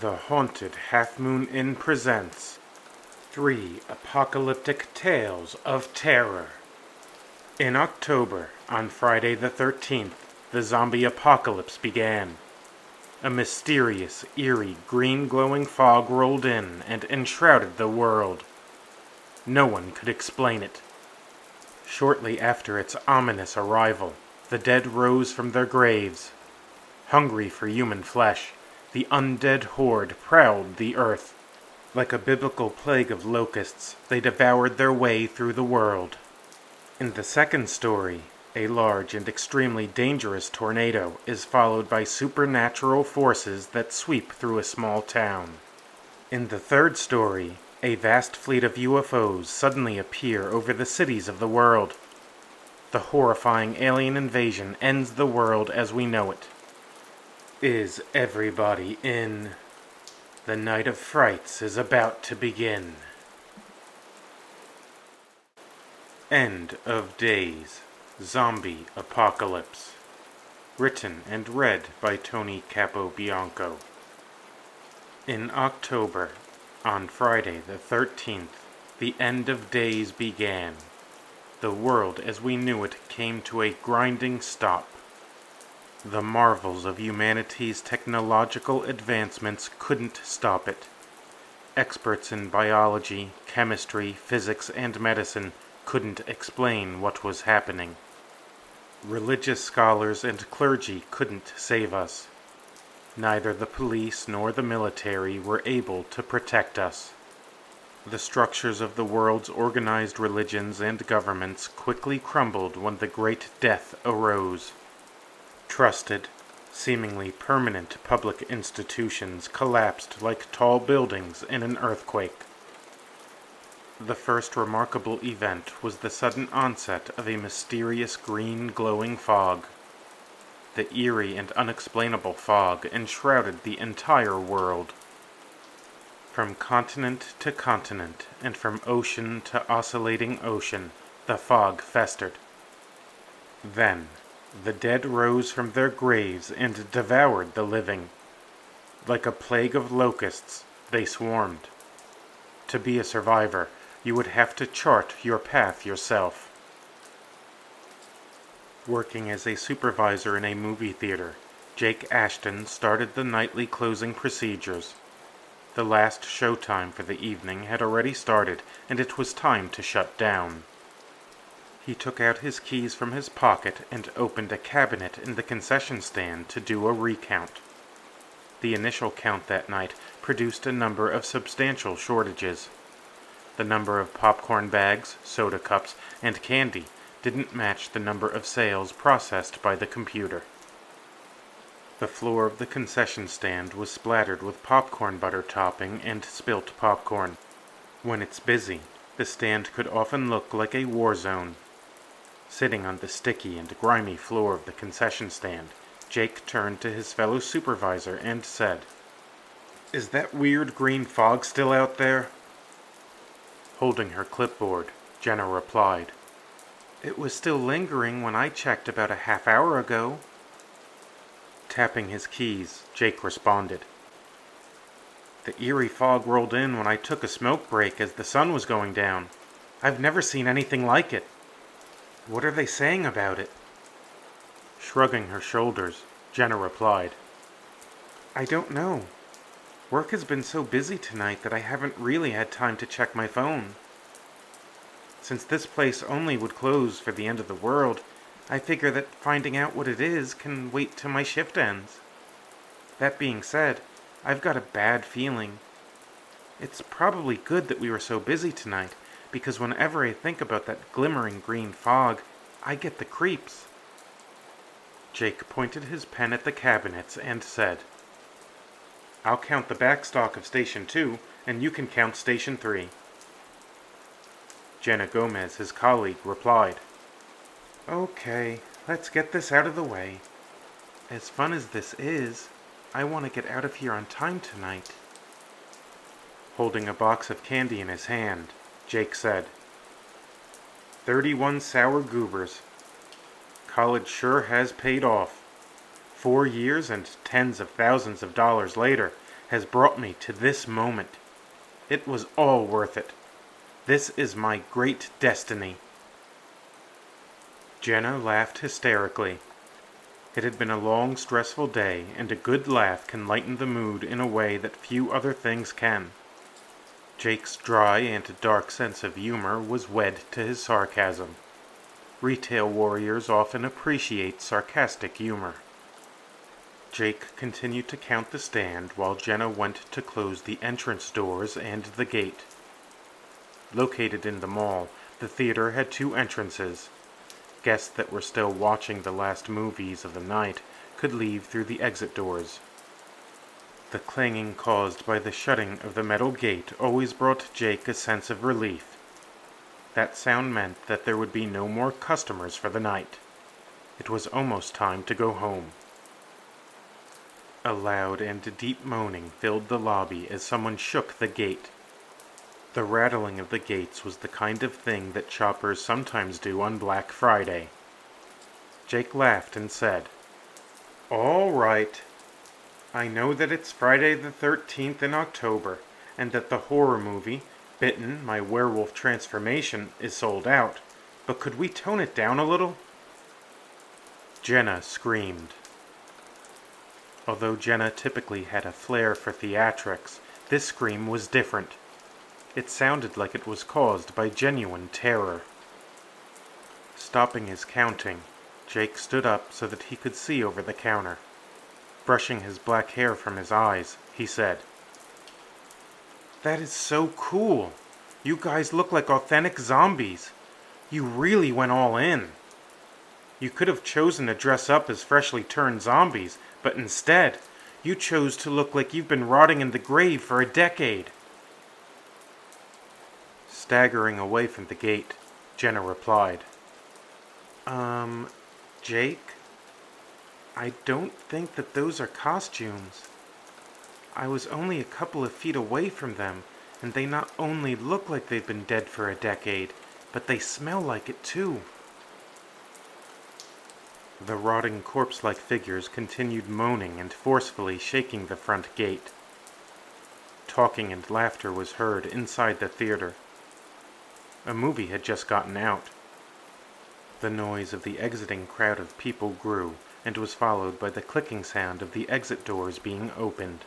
The Haunted Half Moon Inn presents 3 Apocalyptic Tales of Terror. In October, on Friday the 13th, the zombie apocalypse began. A mysterious, eerie, green glowing fog rolled in and enshrouded the world. No one could explain it. Shortly after its ominous arrival, the dead rose from their graves. Hungry for human flesh, the undead horde prowled the earth. Like a biblical plague of locusts, they devoured their way through the world. In the second story, a large and extremely dangerous tornado is followed by supernatural forces that sweep through a small town. In the third story, a vast fleet of UFOs suddenly appear over the cities of the world. The horrifying alien invasion ends the world as we know it. Is everybody in? The night of frights is about to begin. End of Days. Zombie Apocalypse. Written and read by Tony Capobianco. In October, on Friday the 13th, the end of days began. The world as we knew it came to a grinding stop. The marvels of humanity's technological advancements couldn't stop it. Experts in biology, chemistry, physics, and medicine couldn't explain what was happening. Religious scholars and clergy couldn't save us. Neither the police nor the military were able to protect us. The structures of the world's organized religions and governments quickly crumbled when the Great Death arose. Trusted, seemingly permanent public institutions collapsed like tall buildings in an earthquake. The first remarkable event was the sudden onset of a mysterious green glowing fog. The eerie and unexplainable fog enshrouded the entire world. From continent to continent, and from ocean to oscillating ocean, the fog festered. Then, the dead rose from their graves and devoured the living. Like a plague of locusts, they swarmed. To be a survivor, you would have to chart your path yourself. Working as a supervisor in a movie theater, Jake Ashton started the nightly closing procedures. The last showtime for the evening had already started, and it was time to shut down. He took out his keys from his pocket and opened a cabinet in the concession stand to do a recount. The initial count that night produced a number of substantial shortages. The number of popcorn bags, soda cups, and candy didn't match the number of sales processed by the computer. The floor of the concession stand was splattered with popcorn butter topping and spilt popcorn. When it's busy, the stand could often look like a war zone. Sitting on the sticky and grimy floor of the concession stand, Jake turned to his fellow supervisor and said, "Is that weird green fog still out there?" Holding her clipboard, Jenna replied, "It was still lingering when I checked about a half hour ago." Tapping his keys, Jake responded, "The eerie fog rolled in when I took a smoke break as the sun was going down. I've never seen anything like it. What are they saying about it?" Shrugging her shoulders, Jenna replied, "I don't know. Work has been so busy tonight that I haven't really had time to check my phone. Since this place only would close for the end of the world, I figure that finding out what it is can wait till my shift ends. That being said, I've got a bad feeling. It's probably good that we were so busy tonight, because whenever I think about that glimmering green fog, I get the creeps." Jake pointed his pen at the cabinets and said, "I'll count the back stock of Station 2, and you can count Station 3. Jenna Gomez, his colleague, replied, "Okay, let's get this out of the way. As fun as this is, I want to get out of here on time tonight." Holding a box of candy in his hand, Jake said, 31 sour goobers. College sure has paid off. 4 years and tens of thousands of dollars later, has brought me to this moment. It was all worth it. This is my great destiny." Jenna laughed hysterically. It had been a long, stressful day, and a good laugh can lighten the mood in a way that few other things can. Jake's dry and dark sense of humor was wed to his sarcasm. Retail warriors often appreciate sarcastic humor. Jake continued to count the stand while Jenna went to close the entrance doors and the gate. Located in the mall, the theater had two entrances. Guests that were still watching the last movies of the night could leave through the exit doors. The clanging caused by the shutting of the metal gate always brought Jake a sense of relief. That sound meant that there would be no more customers for the night. It was almost time to go home. A loud and deep moaning filled the lobby as someone shook the gate. The rattling of the gates was the kind of thing that shoppers sometimes do on Black Friday. Jake laughed and said, "All right. I know that it's Friday the 13th in October, and that the horror movie, Bitten, My Werewolf Transformation, is sold out, but could we tone it down a little?" Jenna screamed. Although Jenna typically had a flair for theatrics, this scream was different. It sounded like it was caused by genuine terror. Stopping his counting, Jake stood up so that he could see over the counter. Brushing his black hair from his eyes, he said, "That is so cool. You guys look like authentic zombies. You really went all in. You could have chosen to dress up as freshly turned zombies, but instead, you chose to look like you've been rotting in the grave for a decade." Staggering away from the gate, Jenna replied, Jake? I don't think that those are costumes. I was only a couple of feet away from them, and they not only look like they've been dead for a decade, but they smell like it too." The rotting corpse-like figures continued moaning and forcefully shaking the front gate. Talking and laughter was heard inside the theater. A movie had just gotten out. The noise of the exiting crowd of people grew, and was followed by the clicking sound of the exit doors being opened.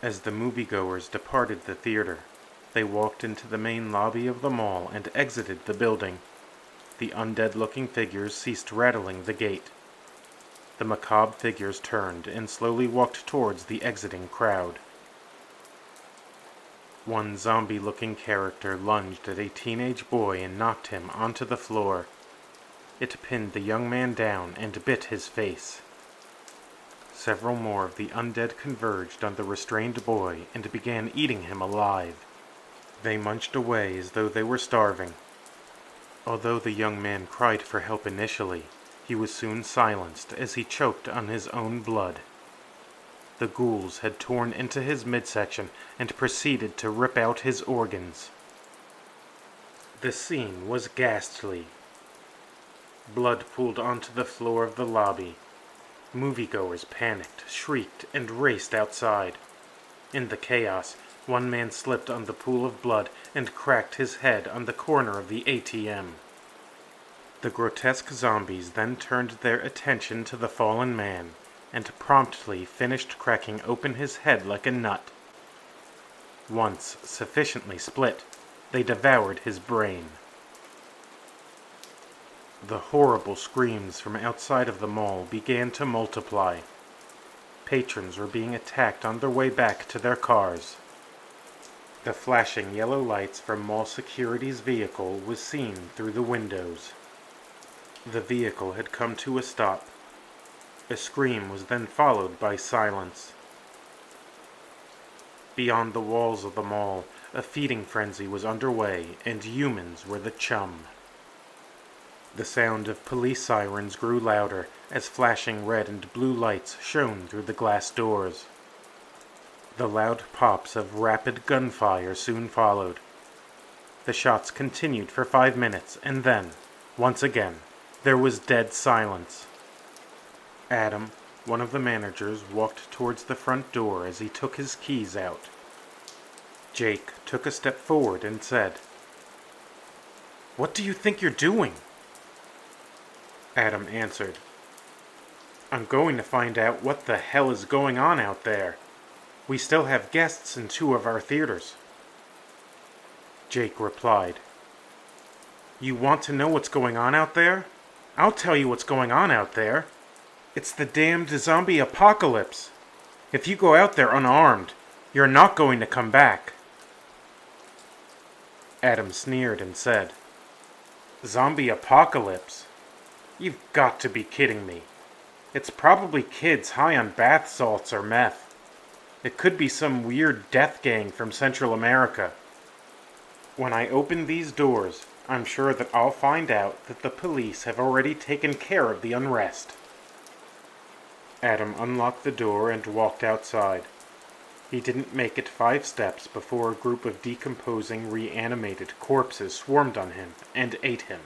As the moviegoers departed the theater, they walked into the main lobby of the mall and exited the building. The undead-looking figures ceased rattling the gate. The macabre figures turned and slowly walked towards the exiting crowd. One zombie-looking character lunged at a teenage boy and knocked him onto the floor. It pinned the young man down and bit his face. Several more of the undead converged on the restrained boy and began eating him alive. They munched away as though they were starving. Although the young man cried for help initially, he was soon silenced as he choked on his own blood. The ghouls had torn into his midsection and proceeded to rip out his organs. The scene was ghastly. Blood pooled onto the floor of the lobby. Moviegoers panicked, shrieked, and raced outside. In the chaos, one man slipped on the pool of blood and cracked his head on the corner of the ATM. The grotesque zombies then turned their attention to the fallen man, and promptly finished cracking open his head like a nut. Once sufficiently split, they devoured his brain. The horrible screams from outside of the mall began to multiply. Patrons were being attacked on their way back to their cars. The flashing yellow lights from mall security's vehicle was seen through the windows. The vehicle had come to a stop. A scream was then followed by silence. Beyond the walls of the mall, a feeding frenzy was underway, and humans were the chum. The sound of police sirens grew louder as flashing red and blue lights shone through the glass doors. The loud pops of rapid gunfire soon followed. The shots continued for 5 minutes, and then, once again, there was dead silence. Adam, One of the managers walked towards the front door as he took his keys out. Jake took a step forward and said, "What do you think you're doing?" Adam answered, "I'm going to find out what the hell is going on out there. We still have guests in 2 of our theaters." Jake replied, "You want to know what's going on out there? I'll tell you what's going on out there. It's the damned zombie apocalypse. If you go out there unarmed, you're not going to come back." Adam sneered and said, "Zombie apocalypse? You've got to be kidding me. It's probably kids high on bath salts or meth. It could be some weird death gang from Central America. When I open these doors, I'm sure that I'll find out that the police have already taken care of the unrest." Adam unlocked the door and walked outside. He didn't make it 5 steps before a group of decomposing, reanimated corpses swarmed on him and ate him.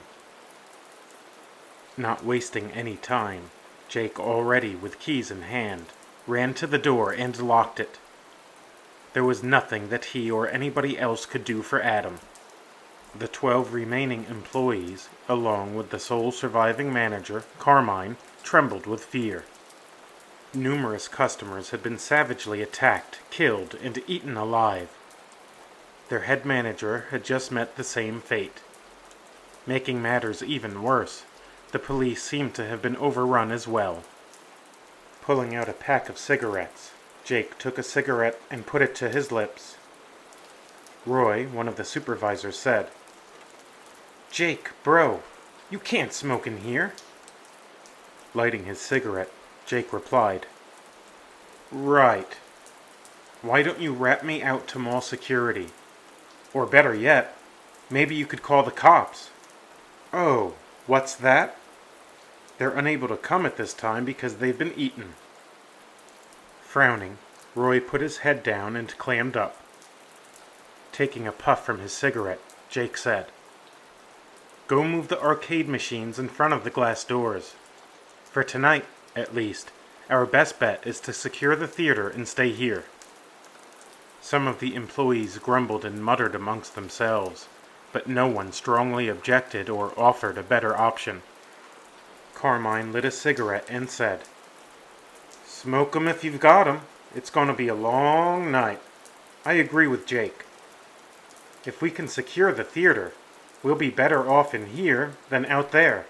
Not wasting any time, Jake, already with keys in hand, ran to the door and locked it. There was nothing that he or anybody else could do for Adam. The 12 remaining employees, along with the sole surviving manager, Carmine, trembled with fear. Numerous customers had been savagely attacked, killed, and eaten alive. Their head manager had just met the same fate. Making matters even worse, the police seemed to have been overrun as well. Pulling out a pack of cigarettes, Jake took a cigarette and put it to his lips. Roy, one of the supervisors, said, "Jake, bro, you can't smoke in here." Lighting his cigarette, Jake replied, "Right. Why don't you rat me out to mall security? Or better yet, maybe you could call the cops." "Oh, what's that?" "They're unable to come at this time because they've been eaten." Frowning, Roy put his head down and clammed up. Taking a puff from his cigarette, Jake said, "Go move the arcade machines in front of the glass doors. For tonight, at least, our best bet is to secure the theater and stay here." Some of the employees grumbled and muttered amongst themselves, but no one strongly objected or offered a better option. Carmine lit a cigarette and said, "Smoke 'em if you've got 'em. It's going to be a long night. I agree with Jake. If we can secure the theater, we'll be better off in here than out there.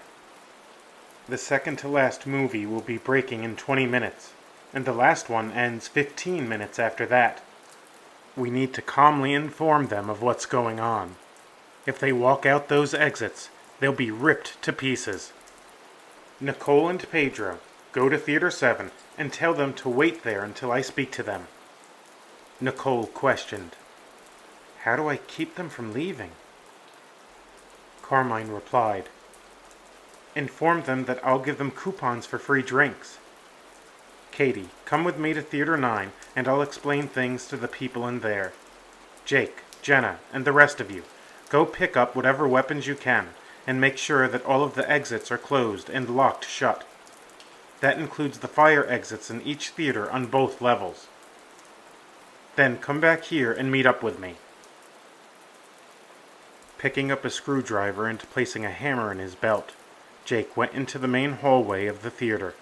The second to last movie will be breaking in 20 minutes, and the last one ends 15 minutes after that. We need to calmly inform them of what's going on. If they walk out those exits, they'll be ripped to pieces. Nicole and Pedro, go to Theater 7 and tell them to wait there until I speak to them." Nicole questioned, "How do I keep them from leaving?" Carmine replied, "Inform them that I'll give them coupons for free drinks. Katie, come with me to Theater 9 and I'll explain things to the people in there. Jake, Jenna, and the rest of you, go pick up whatever weapons you can and make sure that all of the exits are closed and locked shut. That includes the fire exits in each theater on both levels. Then come back here and meet up with me." Picking up a screwdriver and placing a hammer in his belt, Jake went into the main hallway of the theater.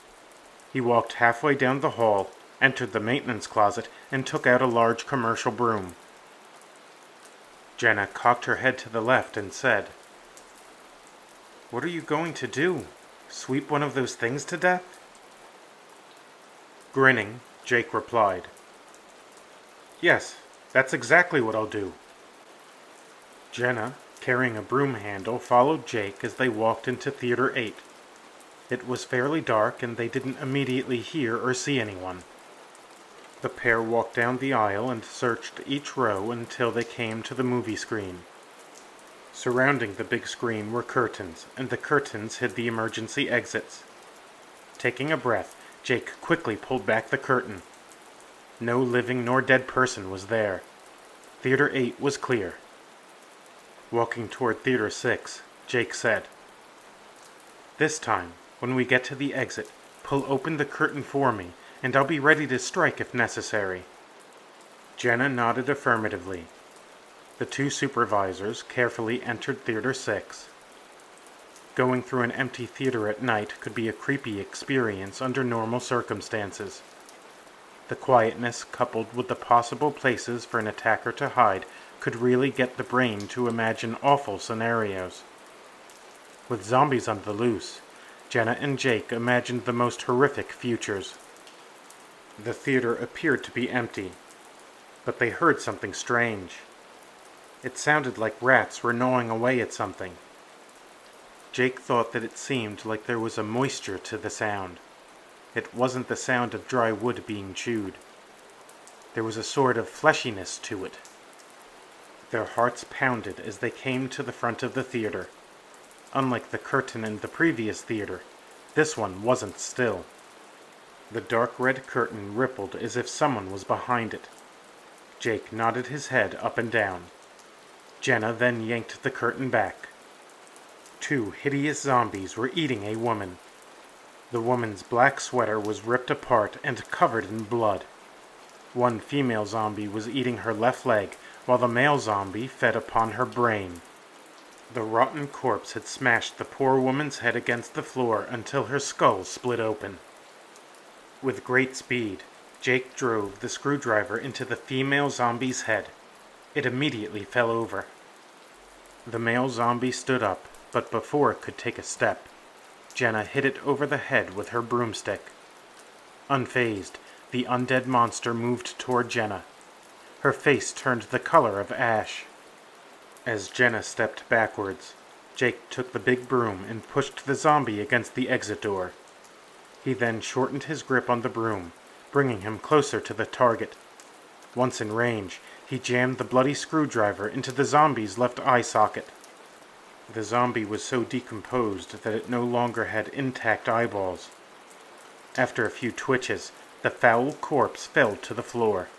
He walked halfway down the hall, entered the maintenance closet, and took out a large commercial broom. Jenna cocked her head to the left and said, "What are you going to do? Sweep one of those things to death?" Grinning, Jake replied, "Yes, that's exactly what I'll do." Jenna, carrying a broom handle, followed Jake as they walked into Theater 8. It was fairly dark and they didn't immediately hear or see anyone. The pair walked down the aisle and searched each row until they came to the movie screen. Surrounding the big screen were curtains, and the curtains hid the emergency exits. Taking a breath, Jake quickly pulled back the curtain. No living nor dead person was there. Theater 8 was clear. Walking toward Theater 6, Jake said, "This time, when we get to the exit, Pull open the curtain for me, and I'll be ready to strike if necessary." Jenna nodded affirmatively. The two supervisors carefully entered Theater 6. Going through an empty theater at night could be a creepy experience under normal circumstances. The quietness, coupled with the possible places for an attacker to hide, could really get the brain to imagine awful scenarios. With zombies on the loose, Jenna and Jake imagined the most horrific futures. The theater appeared to be empty, but they heard something strange. It sounded like rats were gnawing away at something. Jake thought that it seemed like there was a moisture to the sound. It wasn't the sound of dry wood being chewed. There was a sort of fleshiness to it. Their hearts pounded as they came to the front of the theater. Unlike the curtain in the previous theater, this one wasn't still. The dark red curtain rippled as if someone was behind it. Jake nodded his head up and down. Jenna then yanked the curtain back. Two hideous zombies were eating a woman. The woman's black sweater was ripped apart and covered in blood. One female zombie was eating her left leg, while the male zombie fed upon her brain. The rotten corpse had smashed the poor woman's head against the floor until her skull split open. With great speed, Jake drove the screwdriver into the female zombie's head. It immediately fell over. The male zombie stood up, but before it could take a step, Jenna hit it over the head with her broomstick. Unfazed, the undead monster moved toward Jenna. Her face turned the color of ash. As Jenna stepped backwards, Jake took the big broom and pushed the zombie against the exit door. He then shortened his grip on the broom, bringing him closer to the target. Once in range, he jammed the bloody screwdriver into the zombie's left eye socket. The zombie was so decomposed that it no longer had intact eyeballs. After a few twitches, the foul corpse fell to the floor.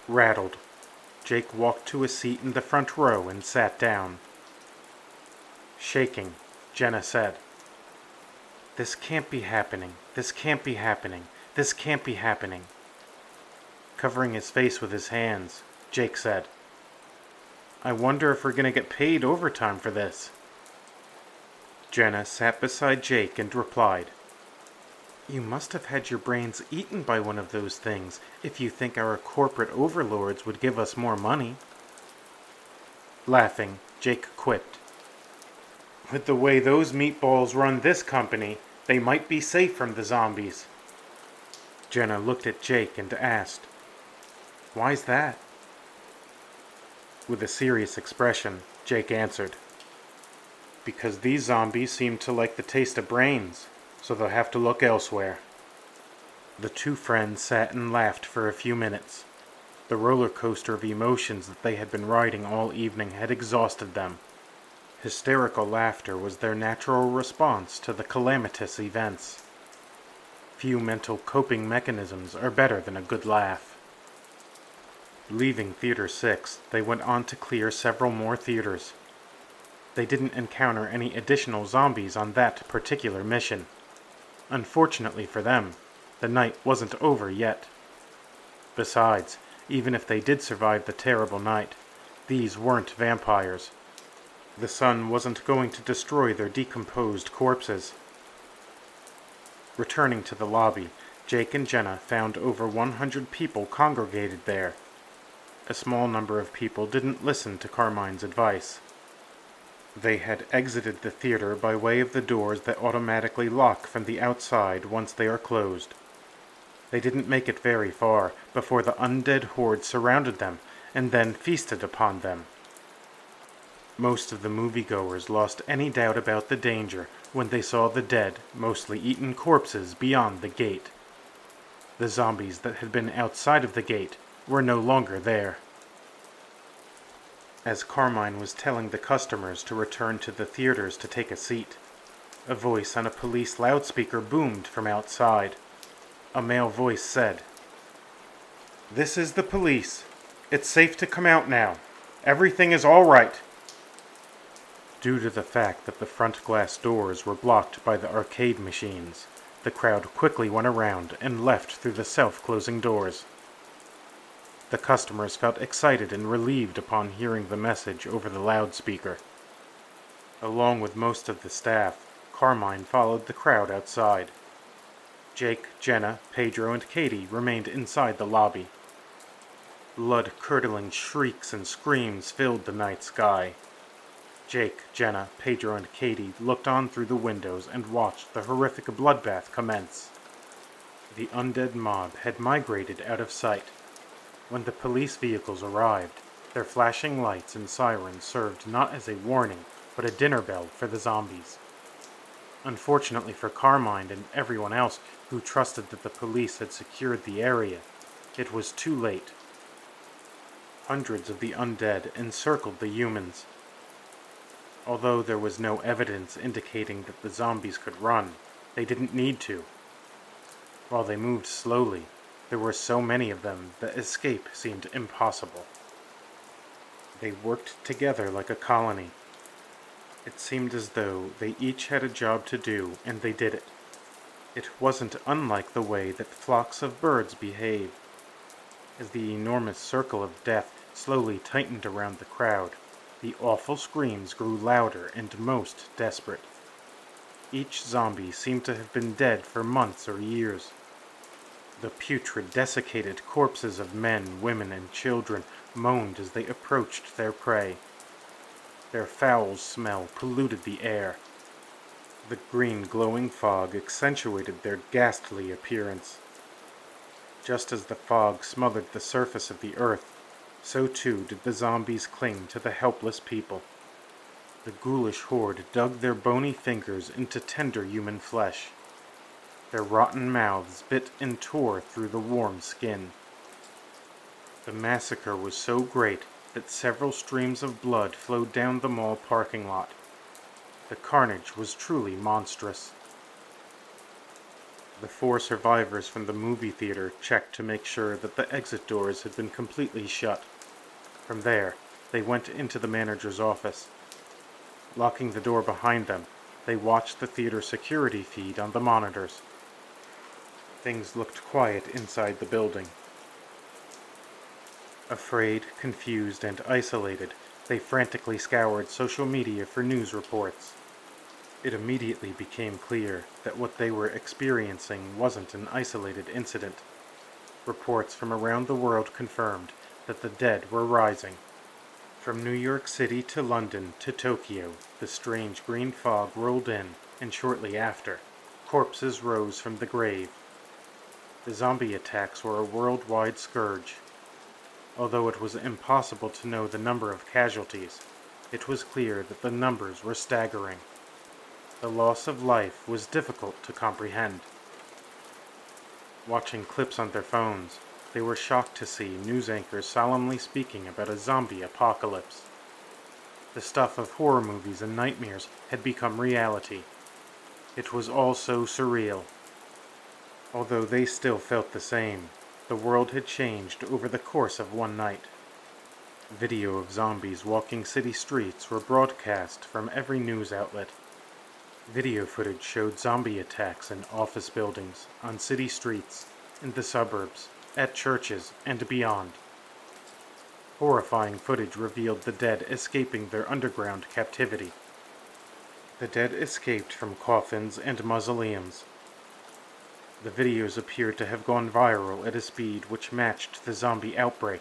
Rattled, Jake walked to a seat in the front row and sat down. Shaking, Jenna said, "This can't be happening. This can't be happening. This can't be happening." Covering his face with his hands, Jake said, "I wonder if we're going to get paid overtime for this." Jenna sat beside Jake and replied, "You must have had your brains eaten by one of those things if you think our corporate overlords would give us more money." Laughing, Jake quipped, "With the way those meatballs run this company, they might be safe from the zombies." Jenna looked at Jake and asked, "Why's that?" With a serious expression, Jake answered, "Because these zombies seem to like the taste of brains, so they'll have to look elsewhere." The two friends sat and laughed for a few minutes. The roller coaster of emotions that they had been riding all evening had exhausted them. Hysterical laughter was their natural response to the calamitous events. Few mental coping mechanisms are better than a good laugh. Leaving Theater 6, they went on to clear several more theaters. They didn't encounter any additional zombies on that particular mission. Unfortunately for them, the night wasn't over yet. Besides, even if they did survive the terrible night, these weren't vampires. The sun wasn't going to destroy their decomposed corpses. Returning to the lobby, Jake and Jenna found over 100 people congregated there. A small number of people didn't listen to Carmine's advice. They had exited the theater by way of the doors that automatically lock from the outside once they are closed. They didn't make it very far before the undead horde surrounded them and then feasted upon them. Most of the moviegoers lost any doubt about the danger when they saw the dead, mostly eaten corpses beyond the gate. The zombies that had been outside of the gate were no longer there. As Carmine was telling the customers to return to the theaters to take a seat, a voice on a police loudspeaker boomed from outside. A male voice said, "This is the police. It's safe to come out now. Everything is all right." Due to the fact that the front glass doors were blocked by the arcade machines, The crowd quickly went around and left through the self-closing doors. The customers felt excited and relieved upon hearing the message over the loudspeaker. Along with most of the staff, Carmine followed the crowd outside. Jake, Jenna, Pedro, and Katie remained inside the lobby. Blood-curdling shrieks and screams filled the night sky. Jake, Jenna, Pedro, and Katie looked on through the windows and watched the horrific bloodbath commence. The undead mob had migrated out of sight. When the police vehicles arrived, their flashing lights and sirens served not as a warning, but a dinner bell for the zombies. Unfortunately for Carmine and everyone else who trusted that the police had secured the area, it was too late. Hundreds of the undead encircled the humans. Although there was no evidence indicating that the zombies could run, they didn't need to. While they moved slowly, there were so many of them that escape seemed impossible. They worked together like a colony. It seemed as though they each had a job to do, and they did it. It wasn't unlike the way that flocks of birds behave. As the enormous circle of death slowly tightened around the crowd, the awful screams grew louder and most desperate. Each zombie seemed to have been dead for months or years. The putrid, desiccated corpses of men, women, and children moaned as they approached their prey. Their foul smell polluted the air. The green glowing fog accentuated their ghastly appearance. Just as the fog smothered the surface of the earth, so too did the zombies cling to the helpless people. The ghoulish horde dug their bony fingers into tender human flesh. Their rotten mouths bit and tore through the warm skin. The massacre was so great that several streams of blood flowed down the mall parking lot. The carnage was truly monstrous. The 4 survivors from the movie theater checked to make sure that the exit doors had been completely shut. From there, they went into the manager's office. Locking the door behind them, they watched the theater security feed on the monitors. Things looked quiet inside the building. Afraid, confused, and isolated, they frantically scoured social media for news reports. It immediately became clear that what they were experiencing wasn't an isolated incident. Reports from around the world confirmed that the dead were rising. From New York City to London to Tokyo, the strange green fog rolled in, and shortly after, corpses rose from the grave. The zombie attacks were a worldwide scourge. Although it was impossible to know the number of casualties, it was clear that the numbers were staggering. The loss of life was difficult to comprehend. Watching clips on their phones, they were shocked to see news anchors solemnly speaking about a zombie apocalypse. The stuff of horror movies and nightmares had become reality. It was all so surreal. Although they still felt the same, the world had changed over the course of one night. Video of zombies walking city streets were broadcast from every news outlet. Video footage showed zombie attacks in office buildings, on city streets, in the suburbs, at churches, and beyond. Horrifying footage revealed the dead escaping their underground captivity. The dead escaped from coffins and mausoleums. The videos appeared to have gone viral at a speed which matched the zombie outbreak.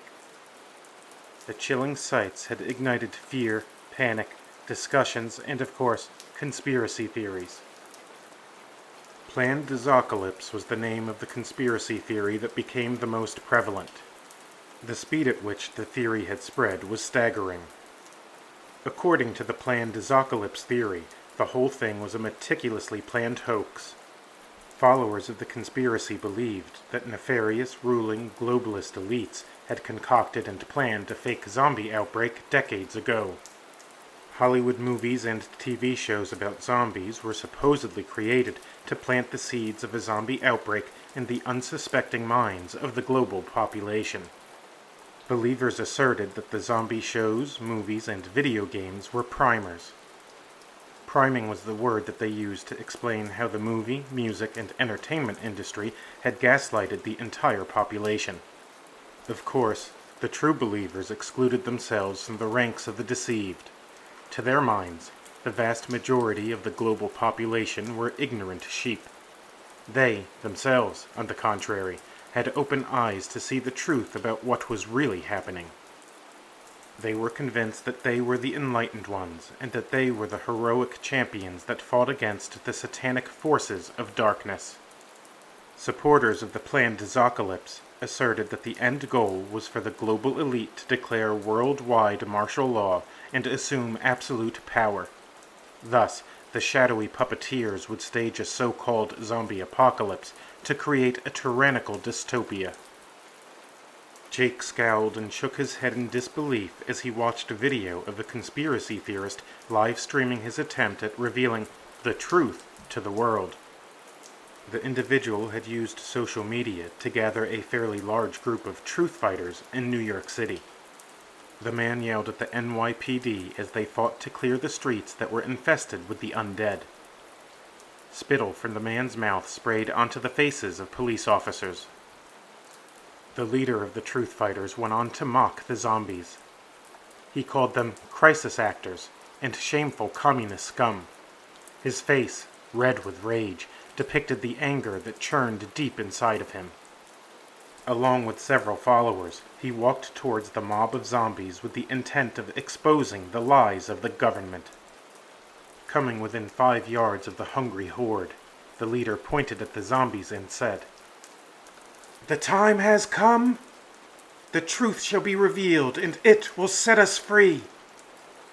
The chilling sights had ignited fear, panic, discussions, and of course, conspiracy theories. Planned Dezocalypse was the name of the conspiracy theory that became the most prevalent. The speed at which the theory had spread was staggering. According to the Planned Dezocalypse theory, the whole thing was a meticulously planned hoax. Followers of the conspiracy believed that nefarious, ruling, globalist elites had concocted and planned a fake zombie outbreak decades ago. Hollywood movies and TV shows about zombies were supposedly created to plant the seeds of a zombie outbreak in the unsuspecting minds of the global population. Believers asserted that the zombie shows, movies, and video games were primers. Priming was the word that they used to explain how the movie, music, and entertainment industry had gaslighted the entire population. Of course, the true believers excluded themselves from the ranks of the deceived. To their minds, the vast majority of the global population were ignorant sheep. They, themselves, on the contrary, had open eyes to see the truth about what was really happening. They were convinced that they were the enlightened ones, and that they were the heroic champions that fought against the satanic forces of darkness. Supporters of the planned Apocalypse asserted that the end goal was for the global elite to declare worldwide martial law and assume absolute power. Thus, the shadowy puppeteers would stage a so-called zombie apocalypse to create a tyrannical dystopia. Jake scowled and shook his head in disbelief as he watched a video of a conspiracy theorist live-streaming his attempt at revealing the truth to the world. The individual had used social media to gather a fairly large group of truth fighters in New York City. The man yelled at the NYPD as they fought to clear the streets that were infested with the undead. Spittle from the man's mouth sprayed onto the faces of police officers. The leader of the truth fighters went on to mock the zombies. He called them crisis actors and shameful communist scum. His face, red with rage, depicted the anger that churned deep inside of him. Along with several followers, he walked towards the mob of zombies with the intent of exposing the lies of the government. Coming within 5 yards of the hungry horde, the leader pointed at the zombies and said, "The time has come. The truth shall be revealed, and it will set us free.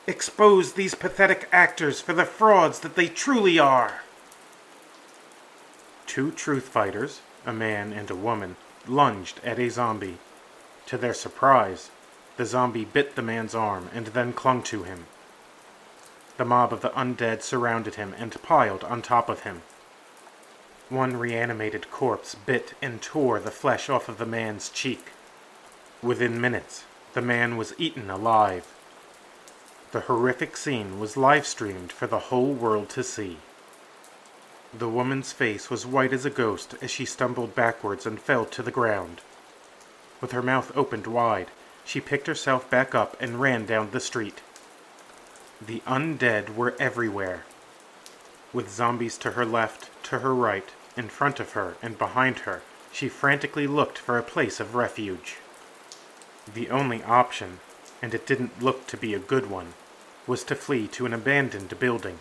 Expose these pathetic actors for the frauds that they truly are." 2 truth fighters, a man and a woman, lunged at a zombie. To their surprise, the zombie bit the man's arm and then clung to him. The mob of the undead surrounded him and piled on top of him. One reanimated corpse bit and tore the flesh off of the man's cheek. Within minutes, the man was eaten alive. The horrific scene was live-streamed for the whole world to see. The woman's face was white as a ghost as she stumbled backwards and fell to the ground. With her mouth opened wide, she picked herself back up and ran down the street. The undead were everywhere. With zombies to her left, to her right, in front of her, and behind her, she frantically looked for a place of refuge. The only option, and it didn't look to be a good one, was to flee to an abandoned building.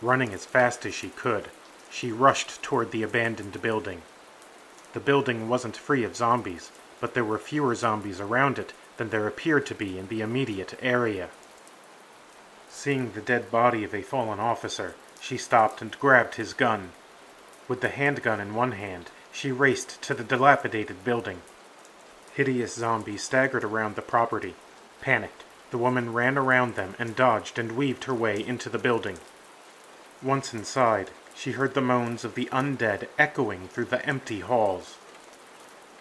Running as fast as she could, she rushed toward the abandoned building. The building wasn't free of zombies, but there were fewer zombies around it than there appeared to be in the immediate area. Seeing the dead body of a fallen officer, she stopped and grabbed his gun. With the handgun in one hand, she raced to the dilapidated building. Hideous zombies staggered around the property. Panicked, the woman ran around them and dodged and weaved her way into the building. Once inside, she heard the moans of the undead echoing through the empty halls.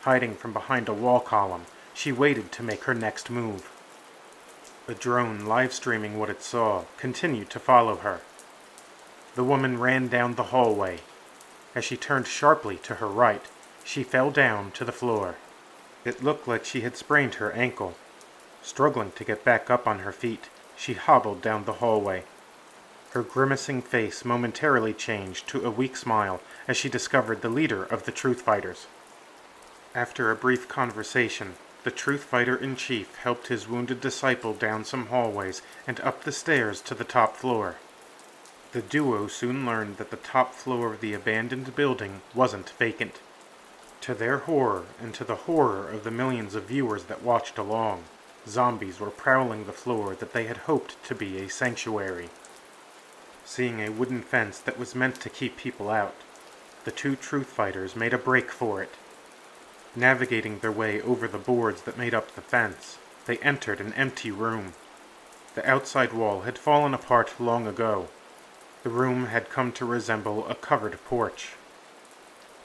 Hiding from behind a wall column, she waited to make her next move. A drone live-streaming what it saw continued to follow her. The woman ran down the hallway. As she turned sharply to her right, she fell down to the floor. It looked like she had sprained her ankle. Struggling to get back up on her feet, she hobbled down the hallway. Her grimacing face momentarily changed to a weak smile as she discovered the leader of the truth fighters. After a brief conversation, the truth fighter-in-chief helped his wounded disciple down some hallways and up the stairs to the top floor. The duo soon learned that the top floor of the abandoned building wasn't vacant. To their horror, and to the horror of the millions of viewers that watched along, zombies were prowling the floor that they had hoped to be a sanctuary. Seeing a wooden fence that was meant to keep people out, the 2 truth fighters made a break for it. Navigating their way over the boards that made up the fence, they entered an empty room. The outside wall had fallen apart long ago. The room had come to resemble a covered porch.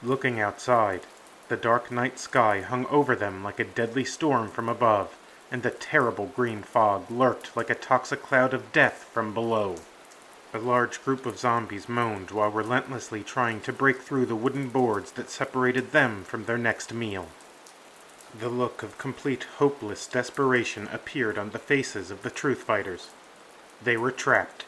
Looking outside, the dark night sky hung over them like a deadly storm from above, and the terrible green fog lurked like a toxic cloud of death from below. A large group of zombies moaned while relentlessly trying to break through the wooden boards that separated them from their next meal. The look of complete hopeless desperation appeared on the faces of the truth fighters. They were trapped.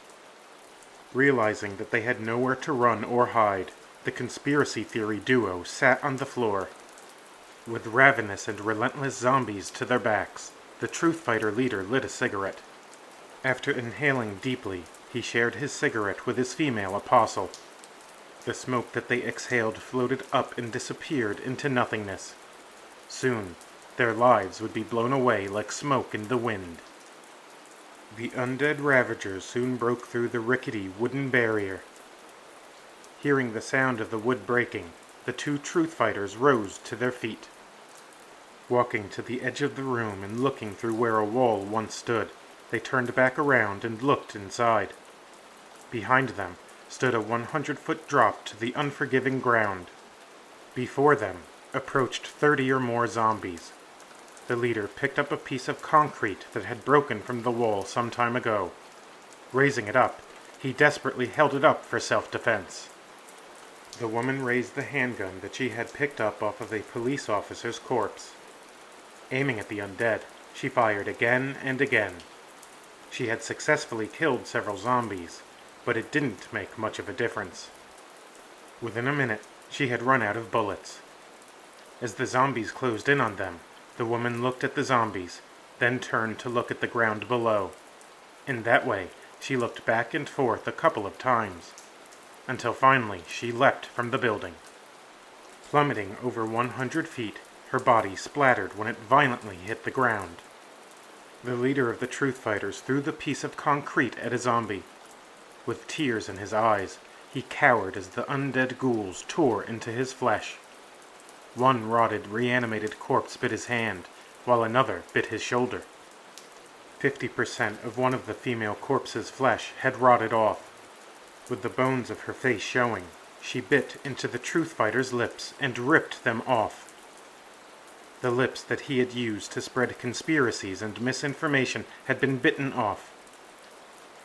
Realizing that they had nowhere to run or hide, the conspiracy theory duo sat on the floor. With ravenous and relentless zombies to their backs, the truth fighter leader lit a cigarette. After inhaling deeply, he shared his cigarette with his female apostle. The smoke that they exhaled floated up and disappeared into nothingness. Soon, their lives would be blown away like smoke in the wind. The undead ravagers soon broke through the rickety wooden barrier. Hearing the sound of the wood breaking, the two truth fighters rose to their feet. Walking to the edge of the room and looking through where a wall once stood, they turned back around and looked inside. Behind them stood a 100-foot drop to the unforgiving ground. Before them approached 30 or more zombies. The leader picked up a piece of concrete that had broken from the wall some time ago. Raising it up, he desperately held it up for self-defense. The woman raised the handgun that she had picked up off of a police officer's corpse. Aiming at the undead, she fired again and again. She had successfully killed several zombies, but it didn't make much of a difference. Within a minute, she had run out of bullets. As the zombies closed in on them, the woman looked at the zombies, then turned to look at the ground below. In that way, she looked back and forth a couple of times, until finally she leapt from the building. Plummeting over 100 feet, her body splattered when it violently hit the ground. The leader of the truth fighters threw the piece of concrete at a zombie. With tears in his eyes, he cowered as the undead ghouls tore into his flesh. One rotted, reanimated corpse bit his hand, while another bit his shoulder. 50% of one of the female corpse's flesh had rotted off. With the bones of her face showing, she bit into the truth fighter's lips and ripped them off. The lips that he had used to spread conspiracies and misinformation had been bitten off.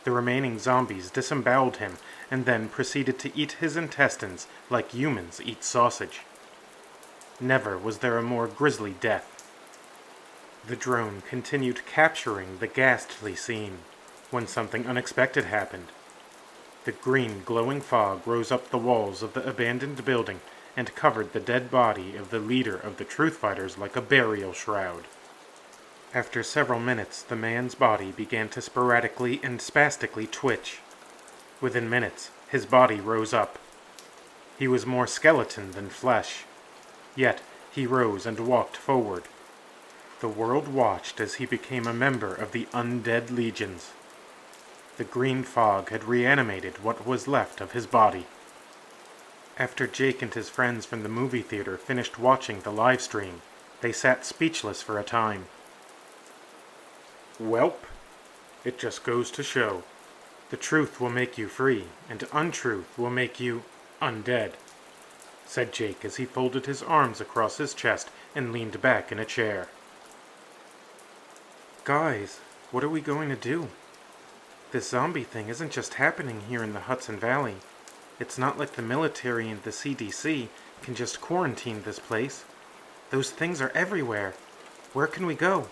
The remaining zombies disemboweled him and then proceeded to eat his intestines like humans eat sausage. Never was there a more grisly death. The drone continued capturing the ghastly scene when something unexpected happened. The green glowing fog rose up the walls of the abandoned building and covered the dead body of the leader of the truth fighters like a burial shroud. After several minutes, the man's body began to sporadically and spastically twitch. Within minutes, his body rose up. He was more skeleton than flesh. Yet, he rose and walked forward. The world watched as he became a member of the undead legions. The green fog had reanimated what was left of his body. After Jake and his friends from the movie theater finished watching the live stream, they sat speechless for a time. Welp, it just goes to show. The truth will make you free, and untruth will make you undead, said Jake as he folded his arms across his chest and leaned back in a chair. Guys, what are we going to do? This zombie thing isn't just happening here in the Hudson Valley. It's not like the military and the CDC can just quarantine this place. Those things are everywhere. Where can we go?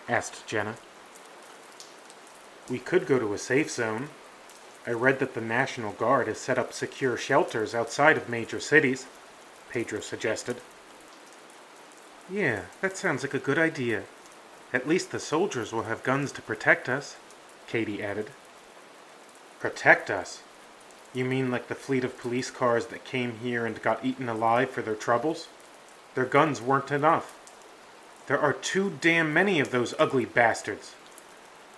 Asked Jenna. We could go to a safe zone. I read that the National Guard has set up secure shelters outside of major cities, Pedro suggested. Yeah, that sounds like a good idea. At least the soldiers will have guns to protect us, Katie added. Protect us? You mean like the fleet of police cars that came here and got eaten alive for their troubles? Their guns weren't enough. There are too damn many of those ugly bastards.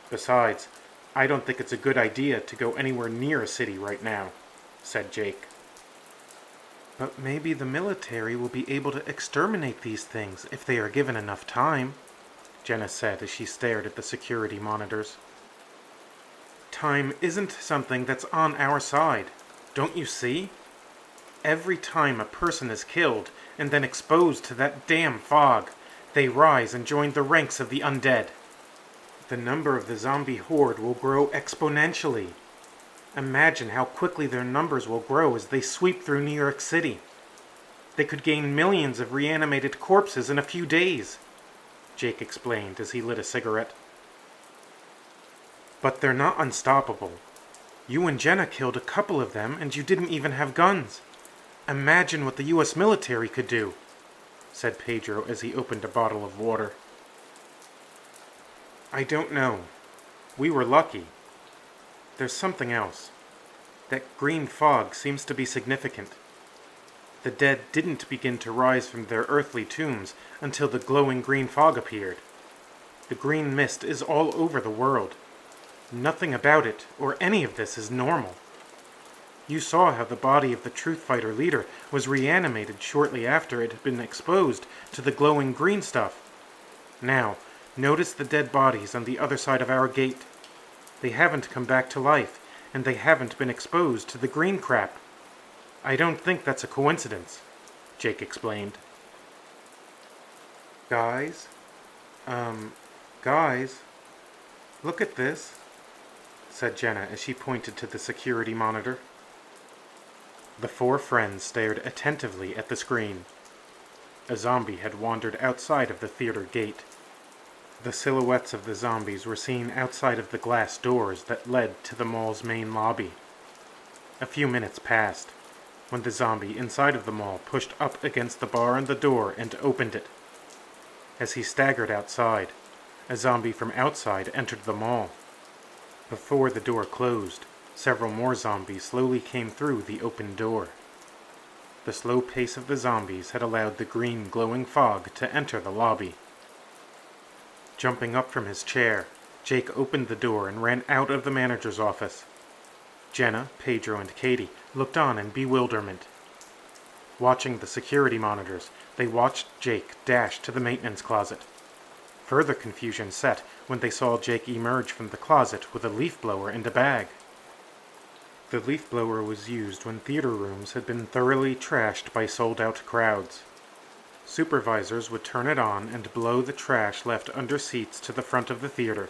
Besides, I don't think it's a good idea to go anywhere near a city right now, said Jake. But maybe the military will be able to exterminate these things if they are given enough time, Jenna said as she stared at the security monitors. Time isn't something that's on our side, don't you see? Every time a person is killed and then exposed to that damn fog, they rise and join the ranks of the undead. The number of the zombie horde will grow exponentially. Imagine how quickly their numbers will grow as they sweep through New York City. They could gain millions of reanimated corpses in a few days, Jake explained as he lit a cigarette. But they're not unstoppable. You and Jenna killed a couple of them and you didn't even have guns. Imagine what the US military could do, said Pedro as he opened a bottle of water. I don't know. We were lucky. There's something else. That green fog seems to be significant. The dead didn't begin to rise from their earthly tombs until the glowing green fog appeared. The green mist is all over the world. Nothing about it, or any of this, is normal. You saw how the body of the Truth Fighter leader was reanimated shortly after it had been exposed to the glowing green stuff. Now, notice the dead bodies on the other side of our gate. They haven't come back to life, and they haven't been exposed to the green crap. I don't think that's a coincidence, Jake explained. Guys, look at this, said Jenna as she pointed to the security monitor. The four friends stared attentively at the screen. A zombie had wandered outside of the theater gate. The silhouettes of the zombies were seen outside of the glass doors that led to the mall's main lobby. A few minutes passed, when the zombie inside of the mall pushed up against the bar on the door and opened it. As he staggered outside, a zombie from outside entered the mall. Before the door closed, several more zombies slowly came through the open door. The slow pace of the zombies had allowed the green glowing fog to enter the lobby. Jumping up from his chair, Jake opened the door and ran out of the manager's office. Jenna, Pedro, and Katie looked on in bewilderment. Watching the security monitors, they watched Jake dash to the maintenance closet. Further confusion set when they saw Jake emerge from the closet with a leaf blower and a bag. The leaf blower was used when theater rooms had been thoroughly trashed by sold-out crowds. Supervisors would turn it on and blow the trash left under seats to the front of the theater.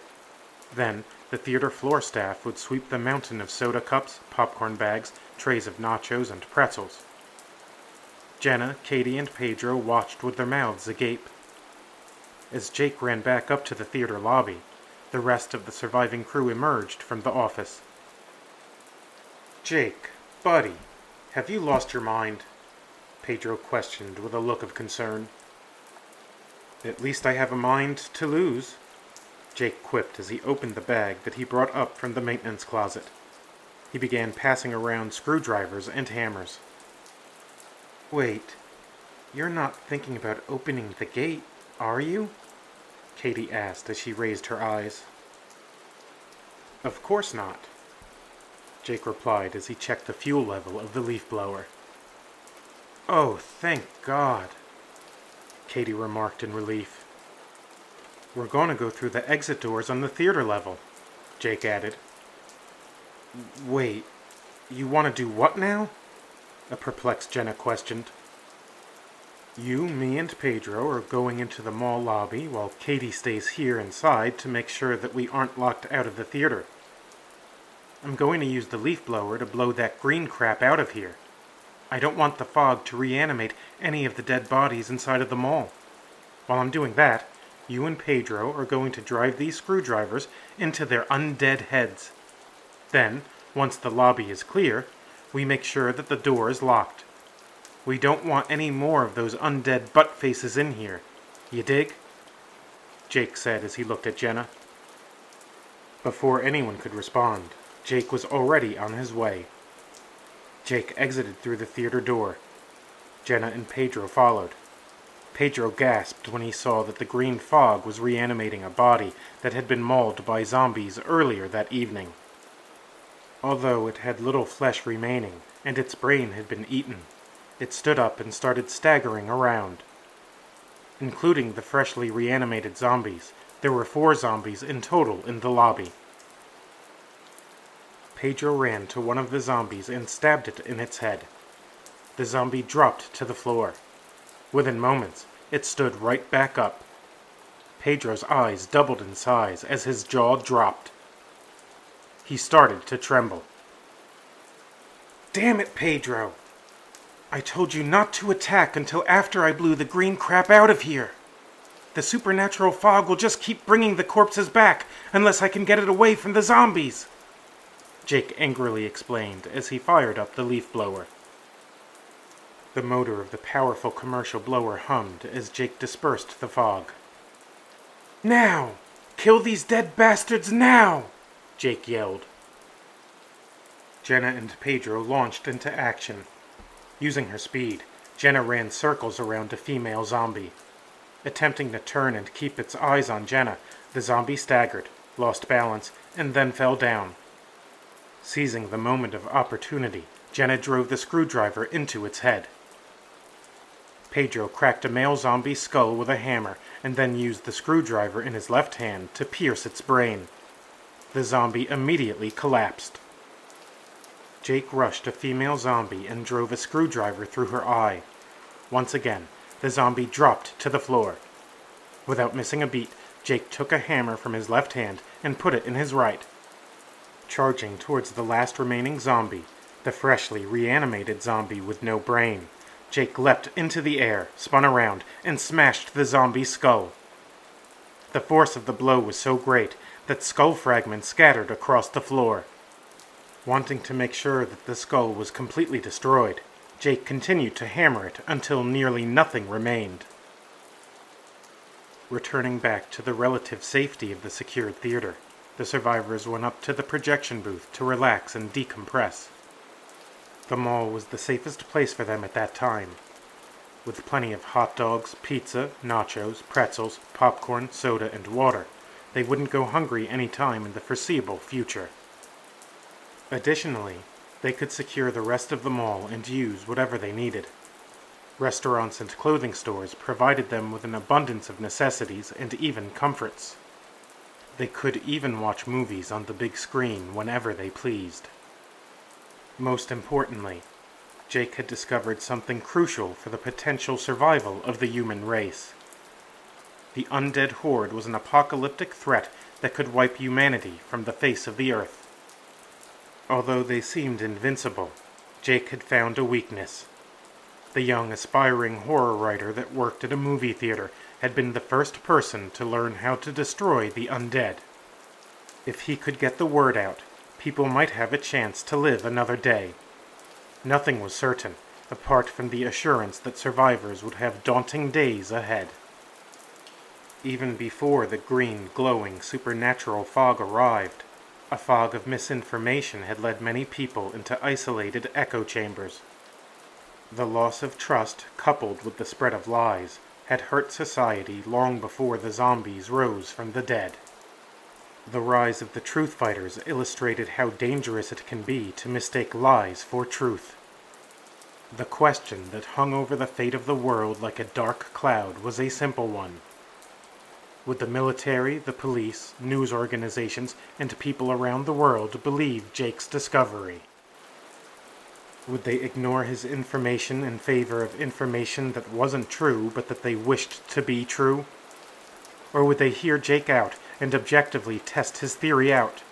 Then, the theater floor staff would sweep the mountain of soda cups, popcorn bags, trays of nachos, and pretzels. Jenna, Katie, and Pedro watched with their mouths agape. As Jake ran back up to the theater lobby, the rest of the surviving crew emerged from the office. Jake, buddy, have you lost your mind? Pedro questioned with a look of concern. At least I have a mind to lose, Jake quipped as he opened the bag that he brought up from the maintenance closet. He began passing around screwdrivers and hammers. Wait, you're not thinking about opening the gate, are you? Katie asked as she raised her eyes. Of course not, Jake replied as he checked the fuel level of the leaf blower. Oh, thank God, Katie remarked in relief. We're going to go through the exit doors on the theater level, Jake added. Wait, you want to do what now? A perplexed Jenna questioned. You, me, and Pedro are going into the mall lobby while Katie stays here inside to make sure that we aren't locked out of the theater. I'm going to use the leaf blower to blow that green crap out of here. I don't want the fog to reanimate any of the dead bodies inside of the mall. While I'm doing that, you and Pedro are going to drive these screwdrivers into their undead heads. Then, once the lobby is clear, we make sure that the door is locked. We don't want any more of those undead butt faces in here. You dig? Jake said as he looked at Jenna. Before anyone could respond, Jake was already on his way. Jake exited through the theater door. Jenna and Pedro followed. Pedro gasped when he saw that the green fog was reanimating a body that had been mauled by zombies earlier that evening. Although it had little flesh remaining, and its brain had been eaten, it stood up and started staggering around. Including the freshly reanimated zombies, there were 4 zombies in total in the lobby. Pedro ran to one of the zombies and stabbed it in its head. The zombie dropped to the floor. Within moments, it stood right back up. Pedro's eyes doubled in size as his jaw dropped. He started to tremble. Damn it, Pedro. I told you not to attack until after I blew the green crap out of here. The supernatural fog will just keep bringing the corpses back unless I can get it away from the zombies, Jake angrily explained as he fired up the leaf blower. The motor of the powerful commercial blower hummed as Jake dispersed the fog. Now! Kill these dead bastards now! Jake yelled. Jenna and Pedro launched into action. Using her speed, Jenna ran circles around a female zombie. Attempting to turn and keep its eyes on Jenna, the zombie staggered, lost balance, and then fell down. Seizing the moment of opportunity, Jenna drove the screwdriver into its head. Pedro cracked a male zombie's skull with a hammer and then used the screwdriver in his left hand to pierce its brain. The zombie immediately collapsed. Jake rushed a female zombie and drove a screwdriver through her eye. Once again, the zombie dropped to the floor. Without missing a beat, Jake took a hammer from his left hand and put it in his right. Charging towards the last remaining zombie, the freshly reanimated zombie with no brain, Jake leapt into the air, spun around, and smashed the zombie's skull. The force of the blow was so great that skull fragments scattered across the floor. Wanting to make sure that the skull was completely destroyed, Jake continued to hammer it until nearly nothing remained. Returning back to the relative safety of the secured theater, the survivors went up to the projection booth to relax and decompress. The mall was the safest place for them at that time. With plenty of hot dogs, pizza, nachos, pretzels, popcorn, soda, and water, they wouldn't go hungry any time in the foreseeable future. Additionally, they could secure the rest of the mall and use whatever they needed. Restaurants and clothing stores provided them with an abundance of necessities and even comforts. They could even watch movies on the big screen whenever they pleased. Most importantly, Jake had discovered something crucial for the potential survival of the human race. The undead horde was an apocalyptic threat that could wipe humanity from the face of the earth. Although they seemed invincible, Jake had found a weakness. The young, aspiring horror writer that worked at a movie theater had been the first person to learn how to destroy the undead. If he could get the word out, people might have a chance to live another day. Nothing was certain, apart from the assurance that survivors would have daunting days ahead. Even before the green, glowing, supernatural fog arrived, a fog of misinformation had led many people into isolated echo chambers. The loss of trust, coupled with the spread of lies, had hurt society long before the zombies rose from the dead. The rise of the truth fighters illustrated how dangerous it can be to mistake lies for truth. The question that hung over the fate of the world like a dark cloud was a simple one. Would the military, the police, news organizations, and people around the world believe Jake's discovery? Would they ignore his information in favor of information that wasn't true but that they wished to be true? Or would they hear Jake out and objectively test his theory out?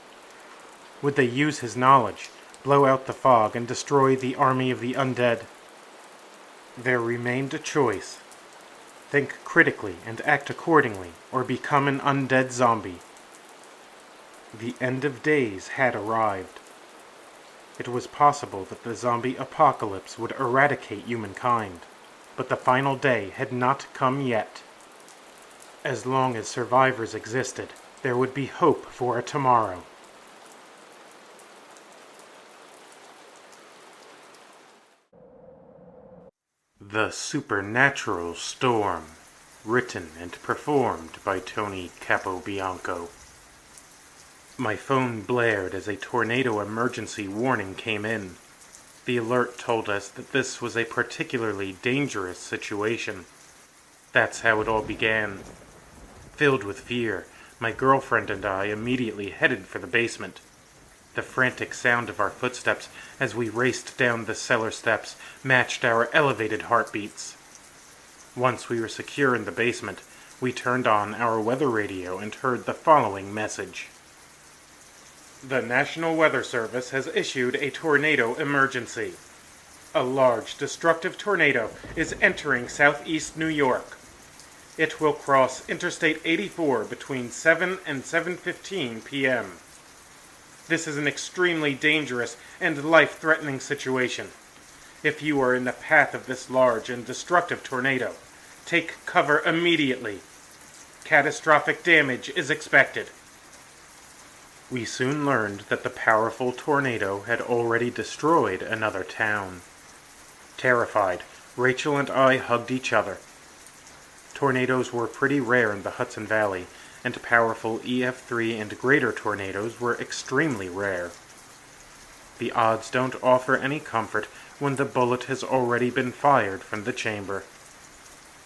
Would they use his knowledge, blow out the fog, and destroy the army of the undead? There remained a choice. Think critically and act accordingly, or become an undead zombie. The end of days had arrived. It was possible that the zombie apocalypse would eradicate humankind, but the final day had not come yet. As long as survivors existed, there would be hope for a tomorrow. The Supernatural Storm, written and performed by Tony Capobianco. My phone blared as a tornado emergency warning came in. The alert told us that this was a particularly dangerous situation. That's how it all began. Filled with fear, my girlfriend and I immediately headed for the basement. The frantic sound of our footsteps as we raced down the cellar steps matched our elevated heartbeats. Once we were secure in the basement, we turned on our weather radio and heard the following message. The National Weather Service has issued a tornado emergency. A large, destructive tornado is entering southeast New York. It will cross Interstate 84 between 7 and 7:15 p.m. This is an extremely dangerous and life-threatening situation. If you are in the path of this large and destructive tornado, take cover immediately. Catastrophic damage is expected. We soon learned that the powerful tornado had already destroyed another town. Terrified, Rachel and I hugged each other. Tornadoes were pretty rare in the Hudson Valley, and powerful EF3 and greater tornadoes were extremely rare. The odds don't offer any comfort when the bullet has already been fired from the chamber.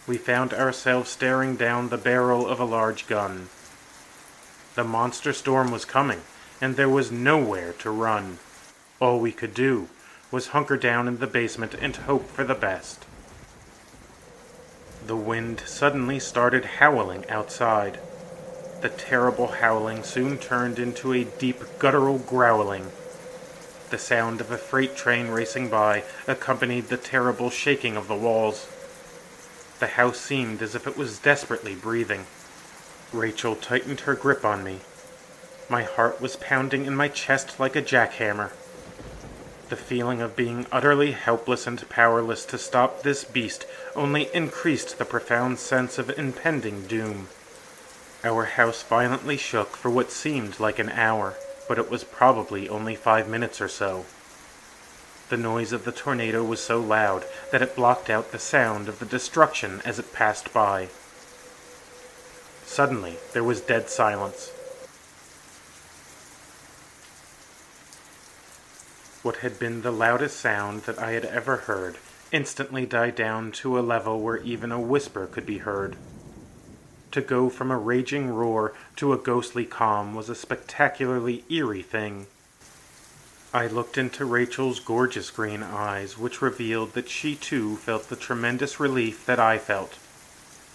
We found ourselves staring down the barrel of a large gun. The monster storm was coming, and there was nowhere to run. All we could do was hunker down in the basement and hope for the best. The wind suddenly started howling outside. The terrible howling soon turned into a deep guttural growling. The sound of a freight train racing by accompanied the terrible shaking of the walls. The house seemed as if it was desperately breathing. Rachel tightened her grip on me. My heart was pounding in my chest like a jackhammer. The feeling of being utterly helpless and powerless to stop this beast only increased the profound sense of impending doom. Our house violently shook for what seemed like an hour, but it was probably only 5 minutes or so. The noise of the tornado was so loud that it blocked out the sound of the destruction as it passed by. Suddenly, there was dead silence. What had been the loudest sound that I had ever heard instantly died down to a level where even a whisper could be heard. To go from a raging roar to a ghostly calm was a spectacularly eerie thing. I looked into Rachel's gorgeous green eyes, which revealed that she too felt the tremendous relief that I felt.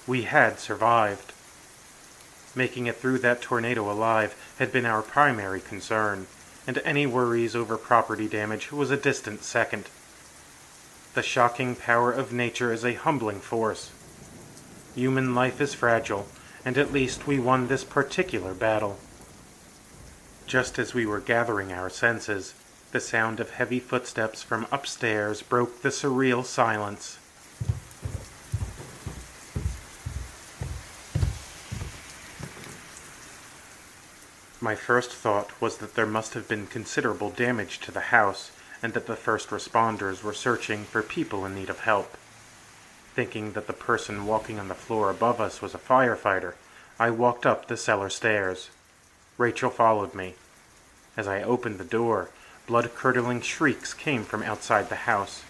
We had survived. Making it through that tornado alive had been our primary concern, and any worries over property damage was a distant second. The shocking power of nature is a humbling force. Human life is fragile, and at least we won this particular battle. Just as we were gathering our senses, the sound of heavy footsteps from upstairs broke the surreal silence. My first thought was that there must have been considerable damage to the house, and that the first responders were searching for people in need of help. Thinking that the person walking on the floor above us was a firefighter, I walked up the cellar stairs. Rachel followed me. As I opened the door, blood-curdling shrieks came from outside the house.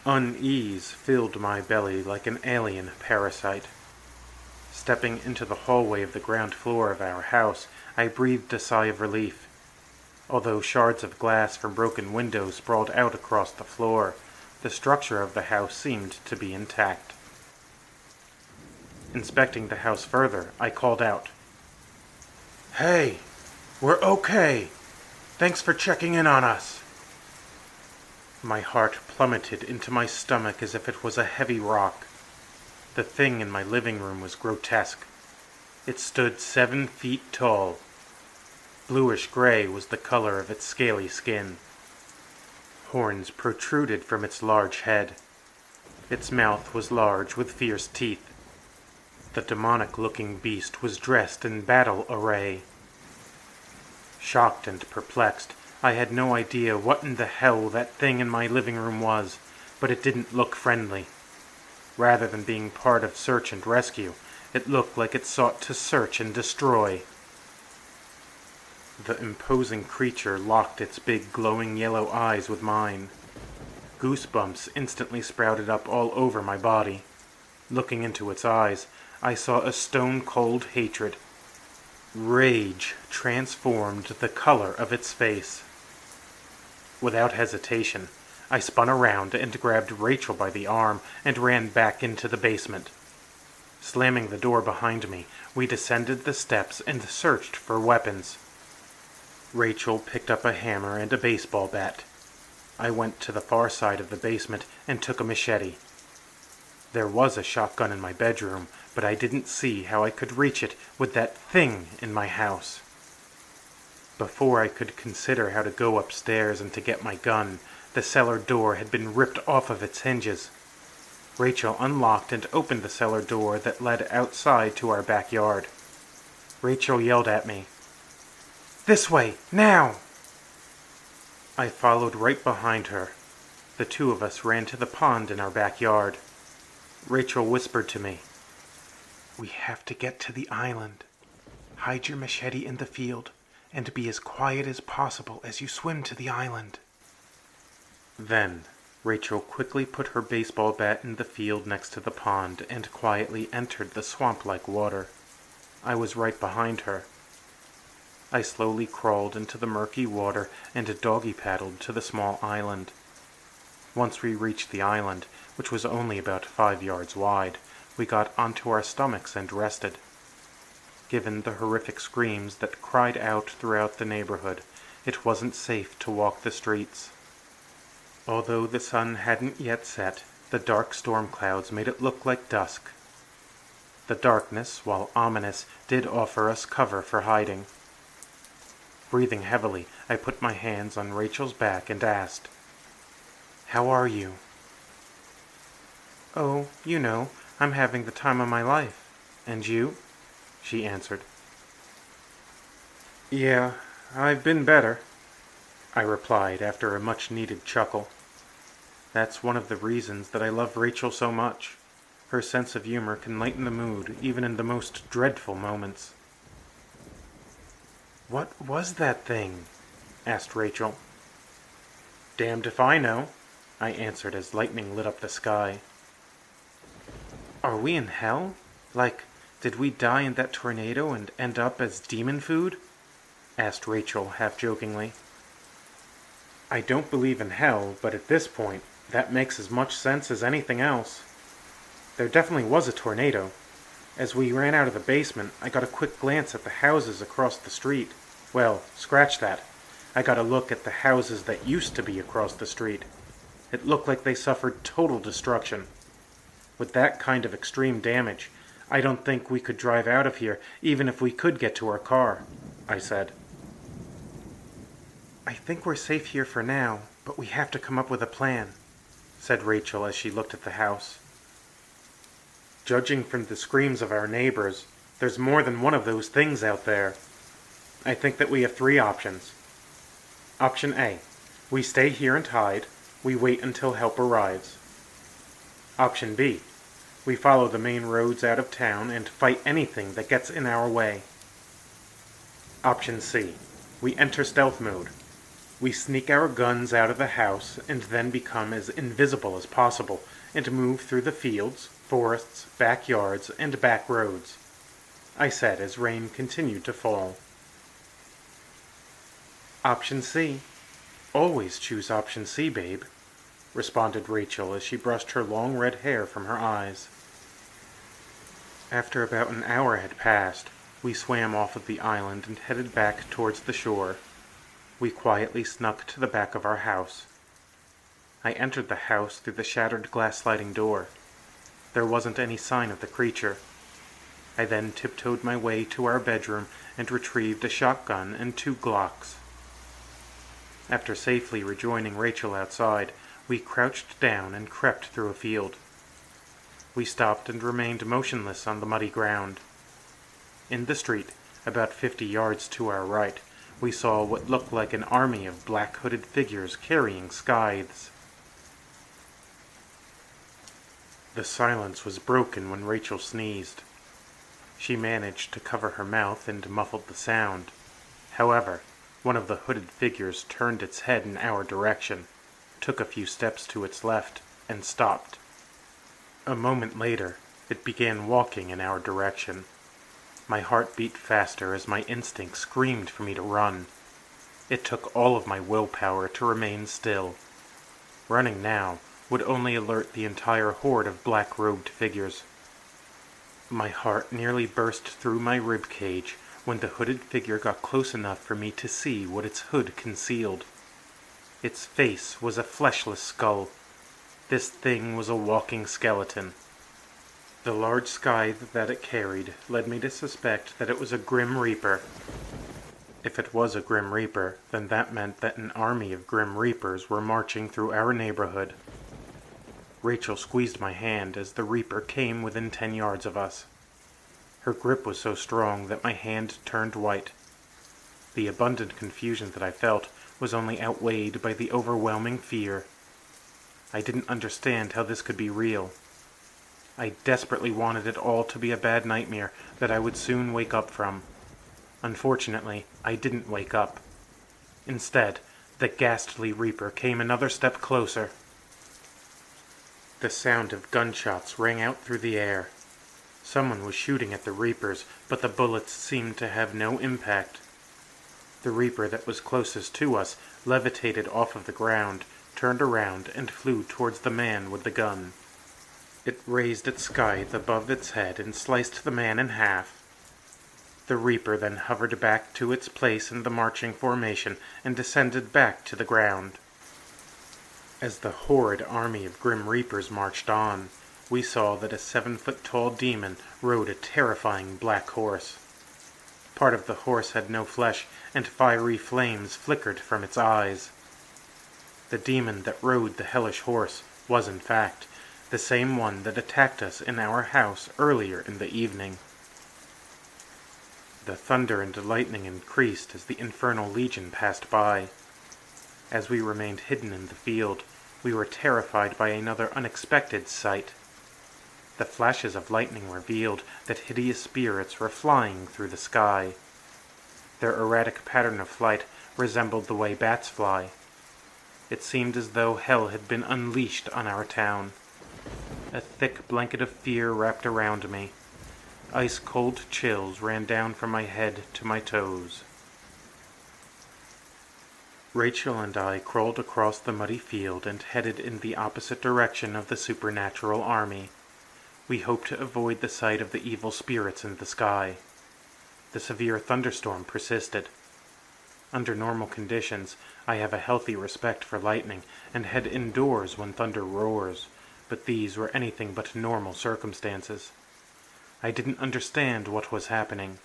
Unease filled my belly like an alien parasite. Stepping into the hallway of the ground floor of our house, I breathed a sigh of relief. Although shards of glass from broken windows sprawled out across the floor, the structure of the house seemed to be intact. Inspecting the house further, I called out, "Hey, we're okay. Thanks for checking in on us." My heart plummeted into my stomach as if it was a heavy rock. The thing in my living room was grotesque. It stood 7 feet tall. Bluish-gray was the color of its scaly skin. Horns protruded from its large head. Its mouth was large with fierce teeth. The demonic-looking beast was dressed in battle array. Shocked and perplexed, I had no idea what in the hell that thing in my living room was, but it didn't look friendly. Rather than being part of search and rescue, it looked like it sought to search and destroy. The imposing creature locked its big glowing yellow eyes with mine. Goosebumps instantly sprouted up all over my body. Looking into its eyes, I saw a stone-cold hatred. Rage transformed the color of its face. Without hesitation, I spun around and grabbed Rachel by the arm and ran back into the basement. Slamming the door behind me, we descended the steps and searched for weapons. Rachel picked up a hammer and a baseball bat. I went to the far side of the basement and took a machete. There was a shotgun in my bedroom, but I didn't see how I could reach it with that thing in my house. Before I could consider how to go upstairs and to get my gun, the cellar door had been ripped off of its hinges. Rachel unlocked and opened the cellar door that led outside to our backyard. Rachel yelled at me, "This way, now!" I followed right behind her. The two of us ran to the pond in our backyard. Rachel whispered to me, "We have to get to the island. Hide your machete in the field and be as quiet as possible as you swim to the island." Then, Rachel quickly put her baseball bat in the field next to the pond and quietly entered the swamp-like water. I was right behind her. I slowly crawled into the murky water and doggy-paddled to the small island. Once we reached the island, which was only about 5 yards wide, we got onto our stomachs and rested. Given the horrific screams that cried out throughout the neighborhood, it wasn't safe to walk the streets. Although the sun hadn't yet set, the dark storm clouds made it look like dusk. The darkness, while ominous, did offer us cover for hiding. Breathing heavily, I put my hands on Rachel's back and asked, "How are you?" "Oh, you know, I'm having the time of my life. And you?" she answered. "Yeah, I've been better," I replied after a much-needed chuckle. That's one of the reasons that I love Rachel so much. Her sense of humor can lighten the mood, even in the most dreadful moments. "What was that thing?" asked Rachel. "Damned if I know," I answered as lightning lit up the sky. "Are we in hell? Like, did we die in that tornado and end up as demon food?" asked Rachel half-jokingly. "I don't believe in hell, but at this point, that makes as much sense as anything else. There definitely was a tornado. As we ran out of the basement, I got a quick glance at the houses across the street. Well, scratch that. I got a look at the houses that used to be across the street. It looked like they suffered total destruction. With that kind of extreme damage, I don't think we could drive out of here even if we could get to our car," I said. "I think we're safe here for now, but we have to come up with a plan," said Rachel as she looked at the house. "Judging from the screams of our neighbors, there's more than one of those things out there. I think that we have 3 options. Option A, we stay here and hide. We wait until help arrives. Option B, we follow the main roads out of town and fight anything that gets in our way. Option C, we enter stealth mode. We sneak our guns out of the house and then become as invisible as possible and move through the fields, forests, backyards, and back roads," I said as rain continued to fall. "Option C. Always choose option C, babe," responded Rachel as she brushed her long red hair from her eyes. After about an hour had passed, we swam off of the island and headed back towards the shore. We quietly snuck to the back of our house. I entered the house through the shattered glass sliding door. There wasn't any sign of the creature. I then tiptoed my way to our bedroom and retrieved a shotgun and 2 Glocks. After safely rejoining Rachel outside, we crouched down and crept through a field. We stopped and remained motionless on the muddy ground. In the street, about 50 yards to our right, we saw what looked like an army of black hooded figures carrying scythes. The silence was broken when Rachel sneezed. She managed to cover her mouth and muffled the sound. However, one of the hooded figures turned its head in our direction, took a few steps to its left, and stopped. A moment later, it began walking in our direction. My heart beat faster as my instinct screamed for me to run. It took all of my willpower to remain still. Running now would only alert the entire horde of black-robed figures. My heart nearly burst through my rib cage when the hooded figure got close enough for me to see what its hood concealed. Its face was a fleshless skull. This thing was a walking skeleton. The large scythe that it carried led me to suspect that it was a Grim Reaper. If it was a Grim Reaper, then that meant that an army of Grim Reapers were marching through our neighborhood. Rachel squeezed my hand as the Reaper came within 10 yards of us. Her grip was so strong that my hand turned white. The abundant confusion that I felt was only outweighed by the overwhelming fear. I didn't understand how this could be real. I desperately wanted it all to be a bad nightmare that I would soon wake up from. Unfortunately, I didn't wake up. Instead, the ghastly Reaper came another step closer. The sound of gunshots rang out through the air. Someone was shooting at the Reapers, but the bullets seemed to have no impact. The Reaper that was closest to us levitated off of the ground, turned around, and flew towards the man with the gun. It raised its scythe above its head and sliced the man in half. The Reaper then hovered back to its place in the marching formation and descended back to the ground. As the horrid army of Grim Reapers marched on, we saw that a 7-foot-tall demon rode a terrifying black horse. Part of the horse had no flesh, and fiery flames flickered from its eyes. The demon that rode the hellish horse was, in fact, the same one that attacked us in our house earlier in the evening. The thunder and lightning increased as the infernal legion passed by. As we remained hidden in the field, we were terrified by another unexpected sight. The flashes of lightning revealed that hideous spirits were flying through the sky. Their erratic pattern of flight resembled the way bats fly. It seemed as though hell had been unleashed on our town. A thick blanket of fear wrapped around me. Ice-cold chills ran down from my head to my toes. Rachel and I crawled across the muddy field and headed in the opposite direction of the supernatural army. We hoped to avoid the sight of the evil spirits in the sky. The severe thunderstorm persisted. Under normal conditions, I have a healthy respect for lightning and head indoors when thunder roars, but these were anything but normal circumstances. I didn't understand what was happening.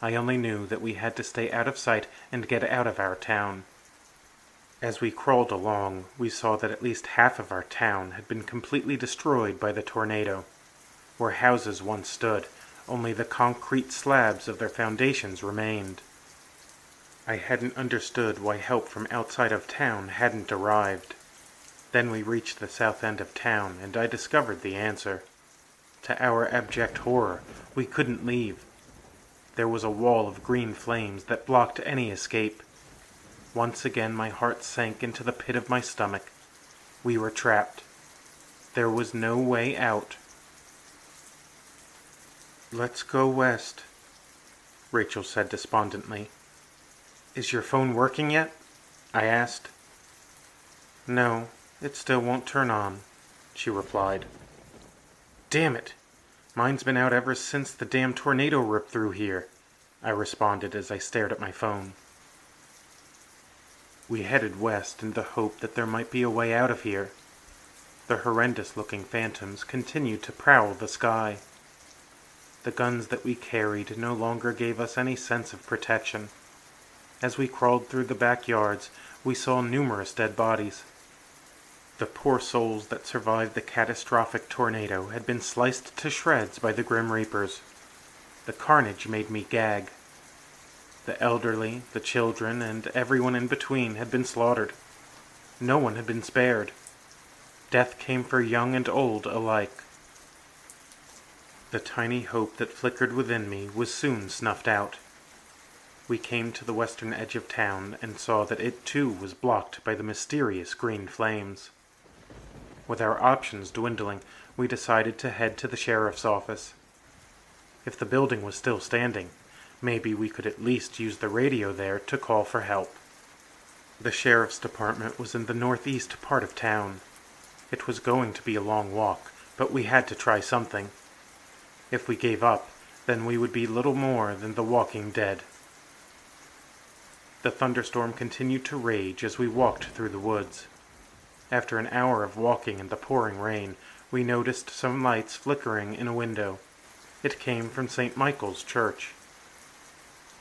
I only knew that we had to stay out of sight and get out of our town. As we crawled along, we saw that at least half of our town had been completely destroyed by the tornado. Where houses once stood, only the concrete slabs of their foundations remained. I hadn't understood why help from outside of town hadn't arrived. Then we reached the south end of town, and I discovered the answer. To our abject horror, we couldn't leave. There was a wall of green flames that blocked any escape. Once again my heart sank into the pit of my stomach. We were trapped. There was no way out. "Let's go west," Rachel said despondently. "Is your phone working yet?" I asked. "No, it still won't turn on," she replied. "Damn it! Mine's been out ever since the damn tornado ripped through here," I responded as I stared at my phone. We headed west in the hope that there might be a way out of here. The horrendous-looking phantoms continued to prowl the sky. The guns that we carried no longer gave us any sense of protection. As we crawled through the backyards, we saw numerous dead bodies. The poor souls that survived the catastrophic tornado had been sliced to shreds by the Grim Reapers. The carnage made me gag. The elderly, the children, and everyone in between had been slaughtered. No one had been spared. Death came for young and old alike. The tiny hope that flickered within me was soon snuffed out. We came to the western edge of town and saw that it too was blocked by the mysterious green flames. With our options dwindling, we decided to head to the sheriff's office. If the building was still standing, maybe we could at least use the radio there to call for help. The sheriff's department was in the northeast part of town. It was going to be a long walk, but we had to try something. If we gave up, then we would be little more than the walking dead. The thunderstorm continued to rage as we walked through the woods. After an hour of walking in the pouring rain, we noticed some lights flickering in a window. It came from St. Michael's Church.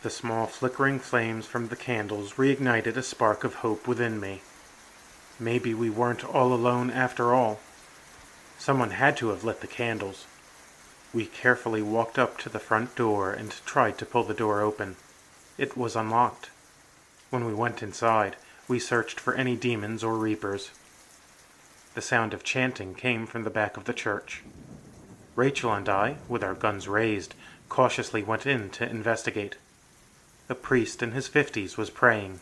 The small flickering flames from the candles reignited a spark of hope within me. Maybe we weren't all alone after all. Someone had to have lit the candles. We carefully walked up to the front door and tried to pull the door open. It was unlocked. When we went inside, we searched for any demons or reapers. The sound of chanting came from the back of the church. Rachel and I, with our guns raised, cautiously went in to investigate. A priest in his 50s was praying.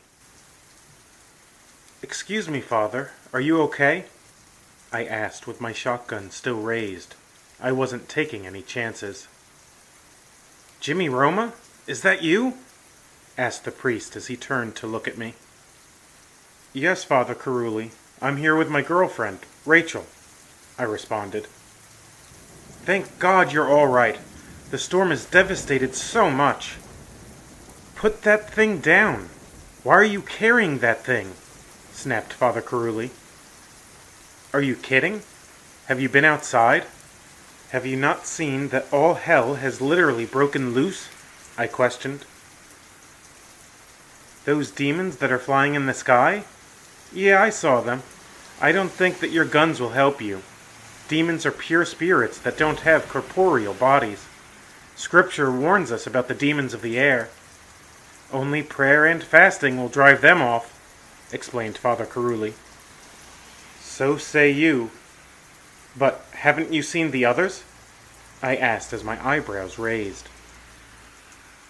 "Excuse me, Father, are you okay?" I asked with my shotgun still raised. I wasn't taking any chances. "Jimmy Roma? Is that you?" asked the priest as he turned to look at me. "Yes, Father Caruli. I'm here with my girlfriend, Rachel," I responded. "Thank God you're all right. The storm has devastated so much." "Put that thing down. Why are you carrying that thing?" snapped Father Caruli. "Are you kidding? Have you been outside? Have you not seen that all hell has literally broken loose?" I questioned. "Those demons that are flying in the sky? Yeah, I saw them. I don't think that your guns will help you. Demons are pure spirits that don't have corporeal bodies. Scripture warns us about the demons of the air. Only prayer and fasting will drive them off," explained Father Caruli. "So say you. But haven't you seen the others?" I asked as my eyebrows raised.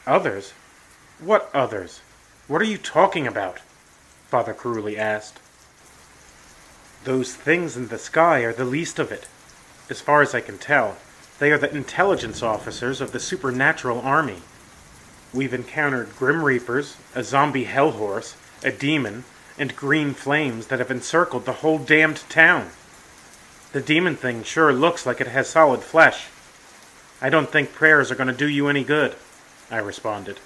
"Others? What others? What are you talking about?" Father Caruli asked. "Those things in the sky are the least of it. As far as I can tell, they are the intelligence officers of the supernatural army. We've encountered Grim Reapers, a zombie hell horse, a demon, and green flames that have encircled the whole damned town. The demon thing sure looks like it has solid flesh. I don't think prayers are going to do you any good," I responded.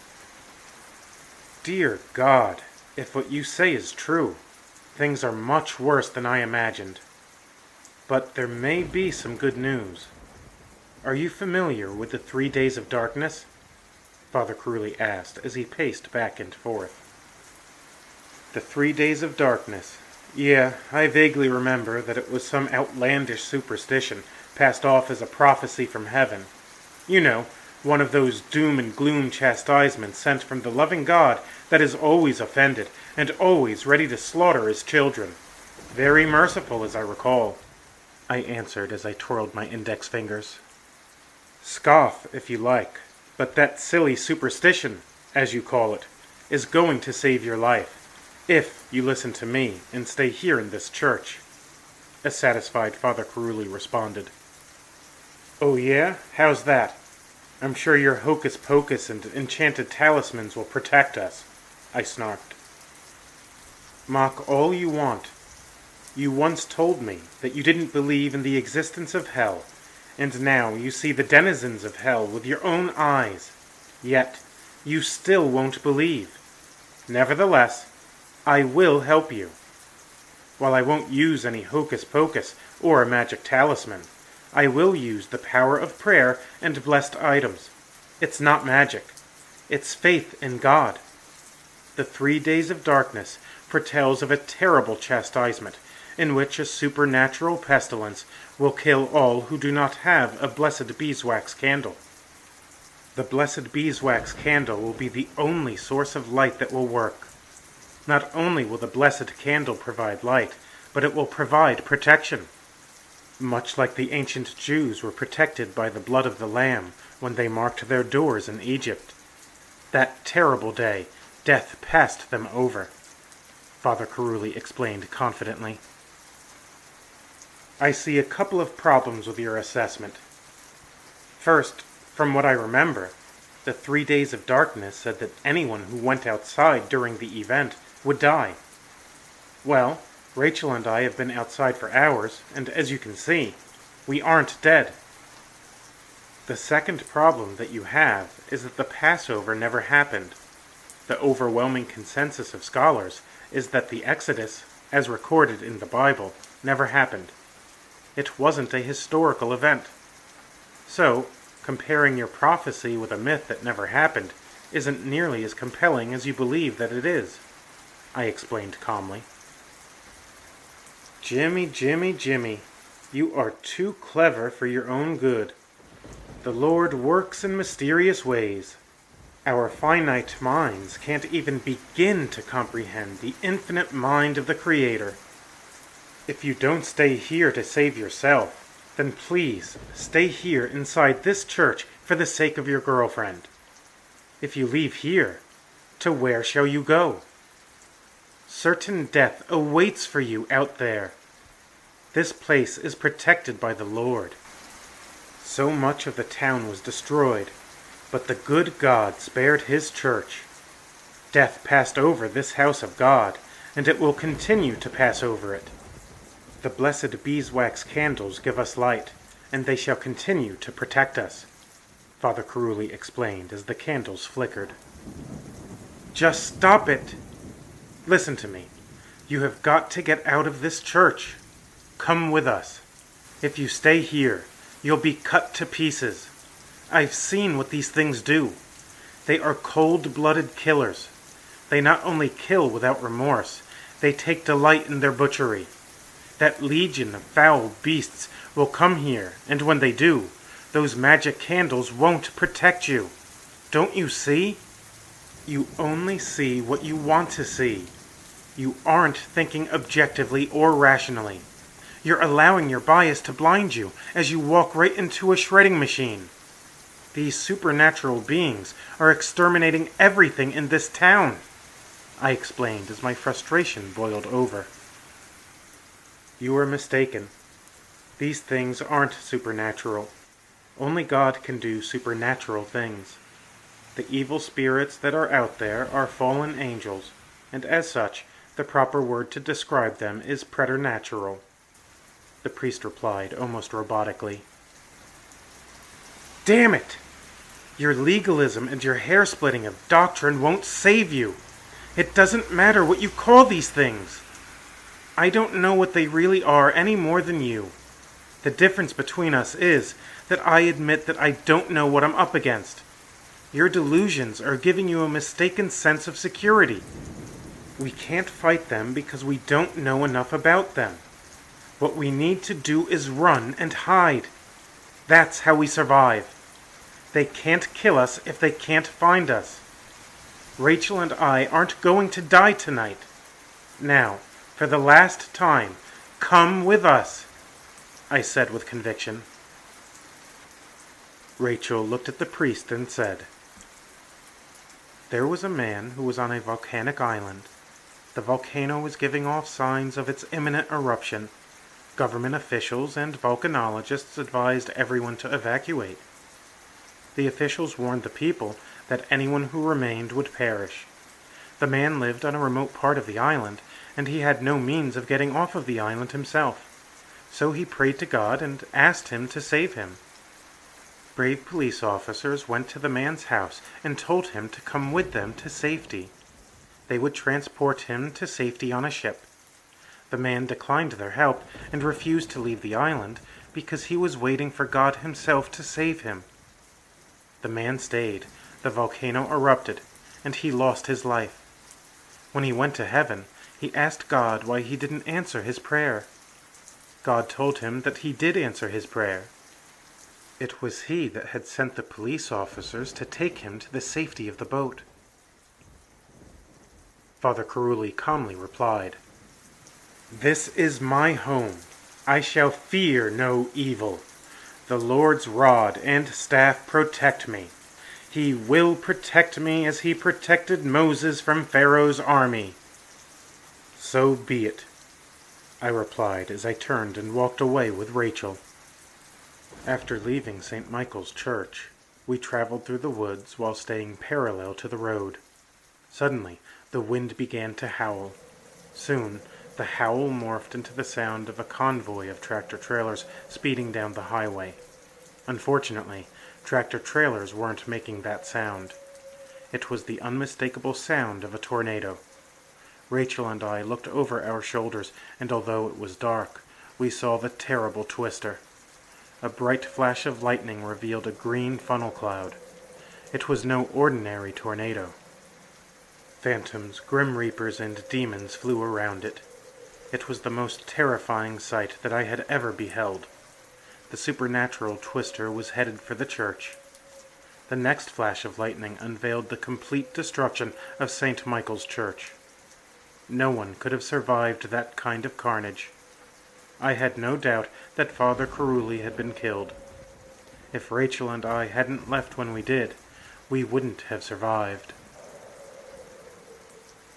"Dear God, if what you say is true, things are much worse than I imagined. But there may be some good news. Are you familiar with the 3 days of darkness?" Father Caruli asked as he paced back and forth. "The 3 days of darkness. Yeah, I vaguely remember that it was some outlandish superstition passed off as a prophecy from heaven. You know, one of those doom and gloom chastisements sent from the loving God that is always offended and always ready to slaughter his children. Very merciful, as I recall," I answered as I twirled my index fingers. "Scoff, if you like, but that silly superstition, as you call it, is going to save your life, if you listen to me and stay here in this church," a satisfied Father Caruli responded. "Oh yeah? How's that? I'm sure your hocus-pocus and enchanted talismans will protect us," I snarked. "Mock all you want. You once told me that you didn't believe in the existence of hell, and now you see the denizens of hell with your own eyes. Yet, you still won't believe. Nevertheless, I will help you. While I won't use any hocus-pocus or a magic talisman, I will use the power of prayer and blessed items. It's not magic. It's faith in God. The 3 days of darkness foretells of a terrible chastisement, in which a supernatural pestilence will kill all who do not have a blessed beeswax candle. The blessed beeswax candle will be the only source of light that will work. Not only will the blessed candle provide light, but it will provide protection. Much like the ancient Jews were protected by the blood of the Lamb when they marked their doors in Egypt. That terrible day, death passed them over," Father Caruli explained confidently. "I see a couple of problems with your assessment. First, from what I remember, the 3 days of darkness said that anyone who went outside during the event would die. Well, Rachel and I have been outside for hours, and as you can see, we aren't dead." The second problem that you have is that the Passover never happened. The overwhelming consensus of scholars is that the Exodus, as recorded in the Bible, never happened. It wasn't a historical event. So, comparing your prophecy with a myth that never happened isn't nearly as compelling as you believe that it is, I explained calmly. Jimmy, you are too clever for your own good. The Lord works in mysterious ways. Our finite minds can't even begin to comprehend the infinite mind of the Creator. If you don't stay here to save yourself, then please stay here inside this church for the sake of your girlfriend. If you leave here, to where shall you go? Certain death awaits for you out there. This place is protected by the Lord. So much of the town was destroyed, but the good God spared his church. Death passed over this house of God, and it will continue to pass over it. The blessed beeswax candles give us light, and they shall continue to protect us, Father Caruli explained as the candles flickered. Just stop it! Listen to me. You have got to get out of this church. Come with us. If you stay here, you'll be cut to pieces. I've seen what these things do. They are cold-blooded killers. They not only kill without remorse, they take delight in their butchery. That legion of foul beasts will come here, and when they do, those magic candles won't protect you. Don't you see? You only see what you want to see. You aren't thinking objectively or rationally. You're allowing your bias to blind you as you walk right into a shredding machine. These supernatural beings are exterminating everything in this town, I explained as my frustration boiled over. You are mistaken. These things aren't supernatural. Only God can do supernatural things. The evil spirits that are out there are fallen angels, and as such, the proper word to describe them is preternatural. The priest replied almost robotically. Damn it! Your legalism and your hair-splitting of doctrine won't save you. It doesn't matter what you call these things. I don't know what they really are any more than you. The difference between us is that I admit that I don't know what I'm up against. Your delusions are giving you a mistaken sense of security. We can't fight them because we don't know enough about them. What we need to do is run and hide. That's how we survive. They can't kill us if they can't find us. Rachel and I aren't going to die tonight. Now, for the last time, come with us, I said with conviction. Rachel looked at the priest and said, There was a man who was on a volcanic island. The volcano was giving off signs of its imminent eruption. Government officials and volcanologists advised everyone to evacuate. The officials warned the people that anyone who remained would perish. The man lived on a remote part of the island, and he had no means of getting off of the island himself. So he prayed to God and asked him to save him. Brave police officers went to the man's house and told him to come with them to safety. They would transport him to safety on a ship. The man declined their help and refused to leave the island because he was waiting for God himself to save him. The man stayed, the volcano erupted, and he lost his life. When he went to heaven, he asked God why he didn't answer his prayer. God told him that he did answer his prayer. It was he that had sent the police officers to take him to the safety of the boat. Father Caruli calmly replied, This is my home. I shall fear no evil. The Lord's rod and staff protect me. He will protect me as he protected Moses from Pharaoh's army. So be it, I replied as I turned and walked away with Rachel. After leaving St. Michael's Church, we traveled through the woods while staying parallel to the road. Suddenly, the wind began to howl. Soon, the howl morphed into the sound of a convoy of tractor-trailers speeding down the highway. Unfortunately, Tractor-trailers weren't making that sound. It was the unmistakable sound of a tornado. Rachel and I looked over our shoulders, and although it was dark, we saw the terrible twister. A bright flash of lightning revealed a green funnel cloud. It was no ordinary tornado. Phantoms, grim reapers, and demons flew around it. It was the most terrifying sight that I had ever beheld. The supernatural twister was headed for the church. The next flash of lightning unveiled the complete destruction of St. Michael's Church. No one could have survived that kind of carnage. I had no doubt that Father Carulli had been killed. If Rachel and I hadn't left when we did, we wouldn't have survived.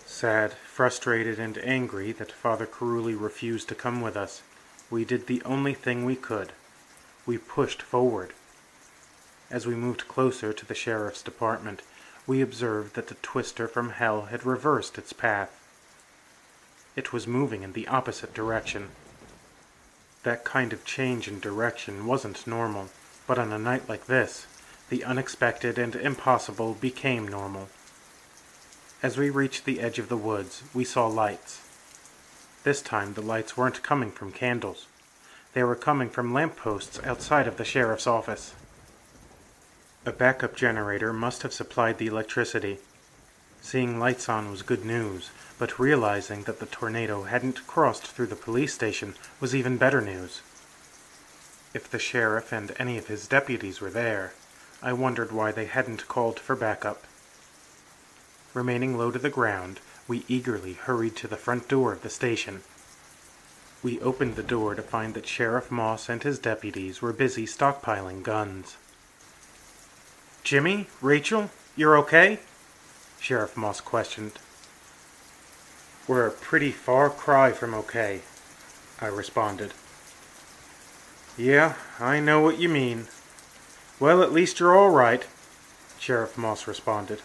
Sad, frustrated, and angry that Father Carulli refused to come with us, we did the only thing we could. We pushed forward. As we moved closer to the sheriff's department, we observed that the twister from hell had reversed its path. It was moving in the opposite direction. That kind of change in direction wasn't normal, but on a night like this, the unexpected and impossible became normal. As we reached the edge of the woods, we saw lights. This time the lights weren't coming from candles. They were coming from lampposts outside of the sheriff's office. A backup generator must have supplied the electricity. Seeing lights on was good news, but realizing that the tornado hadn't crossed through the police station was even better news. If the sheriff and any of his deputies were there, I wondered why they hadn't called for backup. Remaining low to the ground, we eagerly hurried to the front door of the station. We opened the door to find that Sheriff Moss and his deputies were busy stockpiling guns. "Jimmy? Rachel? You're okay?" Sheriff Moss questioned. "We're a pretty far cry from okay," I responded. "Yeah, I know what you mean. Well, at least you're all right," Sheriff Moss responded.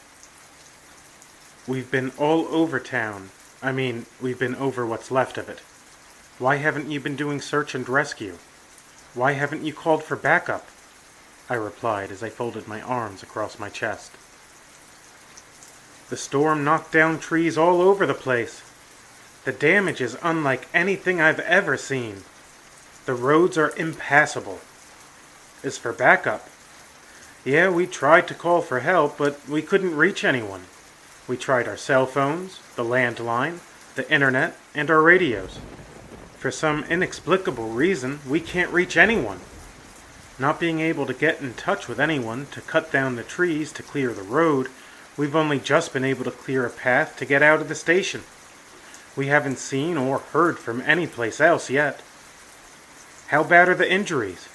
"We've been all over town. We've been over what's left of it. Why haven't you been doing search and rescue? Why haven't you called for backup?" I replied as I folded my arms across my chest. "The storm knocked down trees all over the place. The damage is unlike anything I've ever seen. The roads are impassable. As for backup, yeah, we tried to call for help, but we couldn't reach anyone. We tried our cell phones, the landline, the internet, and our radios. For some inexplicable reason, we can't reach anyone. Not being able to get in touch with anyone to cut down the trees to clear the road, we've only just been able to clear a path to get out of the station. We haven't seen or heard from any place else yet." "How bad are the injuries?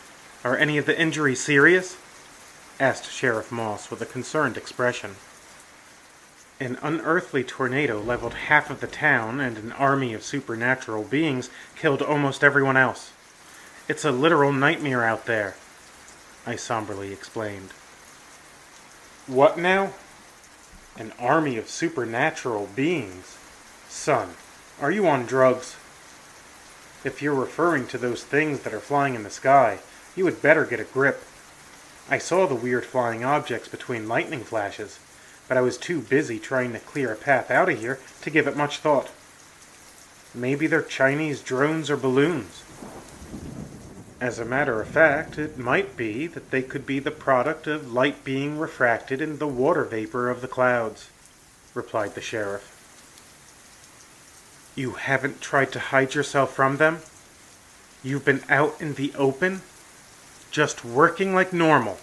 Are any of the injuries serious?" asked Sheriff Moss with a concerned expression. "An unearthly tornado leveled half of the town, and an army of supernatural beings killed almost everyone else. It's a literal nightmare out there," I somberly explained. "What now? An army of supernatural beings? Son, are you on drugs? If you're referring to those things that are flying in the sky, you had better get a grip. I saw the weird flying objects between lightning flashes, but I was too busy trying to clear a path out of here to give it much thought. Maybe they're Chinese drones or balloons. As a matter of fact, it might be that they could be the product of light being refracted in the water vapor of the clouds," replied the sheriff. "You haven't tried to hide yourself from them? You've been out in the open, just working like normal?"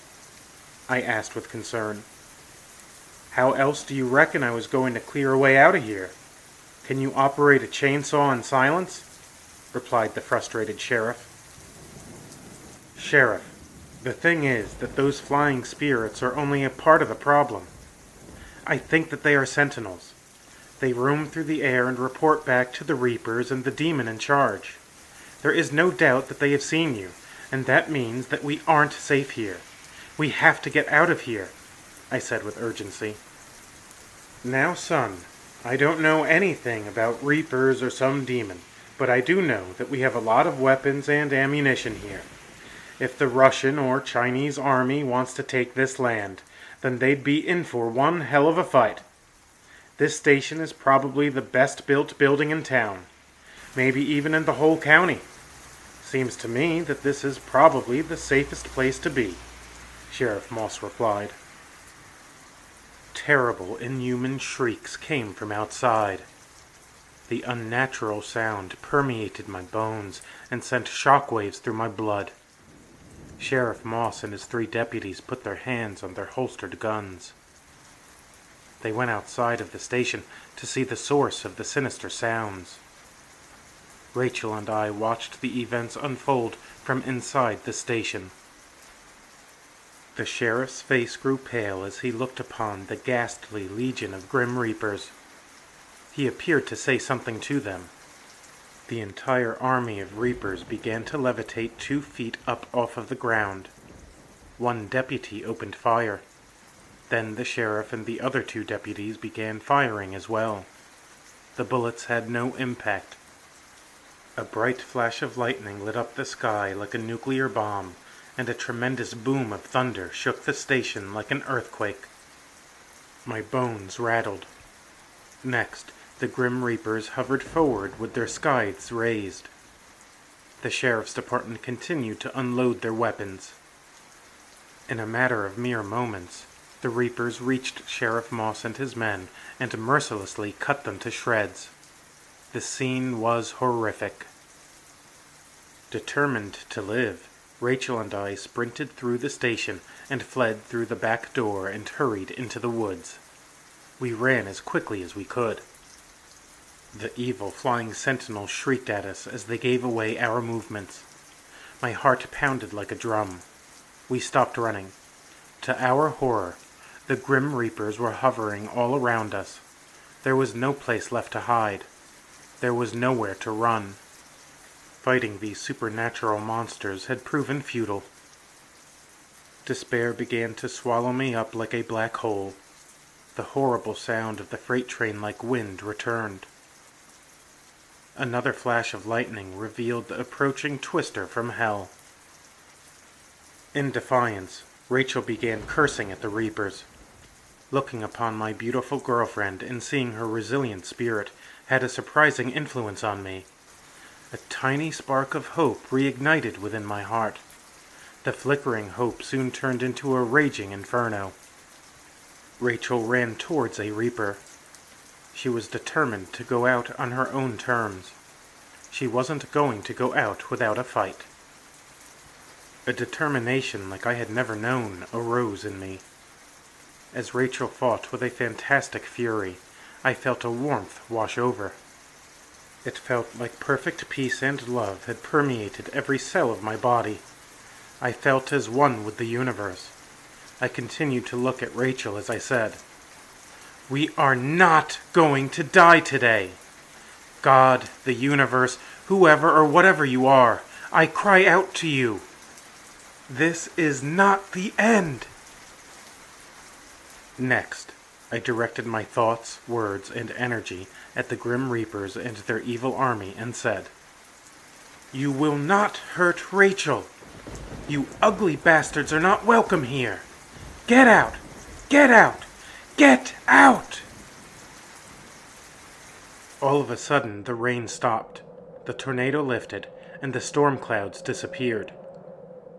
I asked with concern. "How else do you reckon I was going to clear a way out of here? Can you operate a chainsaw in silence?" replied the frustrated sheriff. "Sheriff, the thing is that those flying spirits are only a part of the problem. I think that they are sentinels. They roam through the air and report back to the Reapers and the demon in charge. There is no doubt that they have seen you, and that means that we aren't safe here. We have to get out of here," I said with urgency. "Now, son, I don't know anything about Reapers or some demon, but I do know that we have a lot of weapons and ammunition here. If the Russian or Chinese army wants to take this land, then they'd be in for one hell of a fight. This station is probably the best built building in town, maybe even in the whole county. Seems to me that this is probably the safest place to be, Sheriff Moss replied. Terrible, inhuman shrieks came from outside. The unnatural sound permeated my bones and sent shockwaves through my blood. Sheriff Moss and his 3 deputies put their hands on their holstered guns. They went outside of the station to see the source of the sinister sounds. Rachel and I watched the events unfold from inside the station. The sheriff's face grew pale as he looked upon the ghastly legion of Grim Reapers. He appeared to say something to them. The entire army of Reapers began to levitate 2 feet up off of the ground. 1 deputy opened fire. Then the sheriff and the other 2 deputies began firing as well. The bullets had no impact. A bright flash of lightning lit up the sky like a nuclear bomb, and a tremendous boom of thunder shook the station like an earthquake. My bones rattled. Next, the Grim Reapers hovered forward with their scythes raised. The sheriff's department continued to unload their weapons. In a matter of mere moments, the Reapers reached Sheriff Moss and his men and mercilessly cut them to shreds. The scene was horrific. Determined to live, Rachel and I sprinted through the station and fled through the back door and hurried into the woods. We ran as quickly as we could. The evil flying sentinels shrieked at us as they gave away our movements. My heart pounded like a drum. We stopped running. To our horror, the Grim Reapers were hovering all around us. There was no place left to hide. There was nowhere to run. Fighting these supernatural monsters had proven futile. Despair began to swallow me up like a black hole. The horrible sound of the freight train-like wind returned. Another flash of lightning revealed the approaching twister from hell. In defiance, Rachel began cursing at the Reapers. Looking upon my beautiful girlfriend and seeing her resilient spirit had a surprising influence on me. A tiny spark of hope reignited within my heart. The flickering hope soon turned into a raging inferno. Rachel ran towards a Reaper. She was determined to go out on her own terms. She wasn't going to go out without a fight. A determination like I had never known arose in me. As Rachel fought with a fantastic fury, I felt a warmth wash over. It felt like perfect peace and love had permeated every cell of my body. I felt as one with the universe. I continued to look at Rachel as I said, "We are not going to die today. God, the universe, whoever or whatever you are, I cry out to you. This is not the end." Next, I directed my thoughts, words, and energy at the Grim Reapers and their evil army and said, "You will not hurt Rachel. You ugly bastards are not welcome here. Get out! Get out! Get out!" All of a sudden, the rain stopped, the tornado lifted, and the storm clouds disappeared.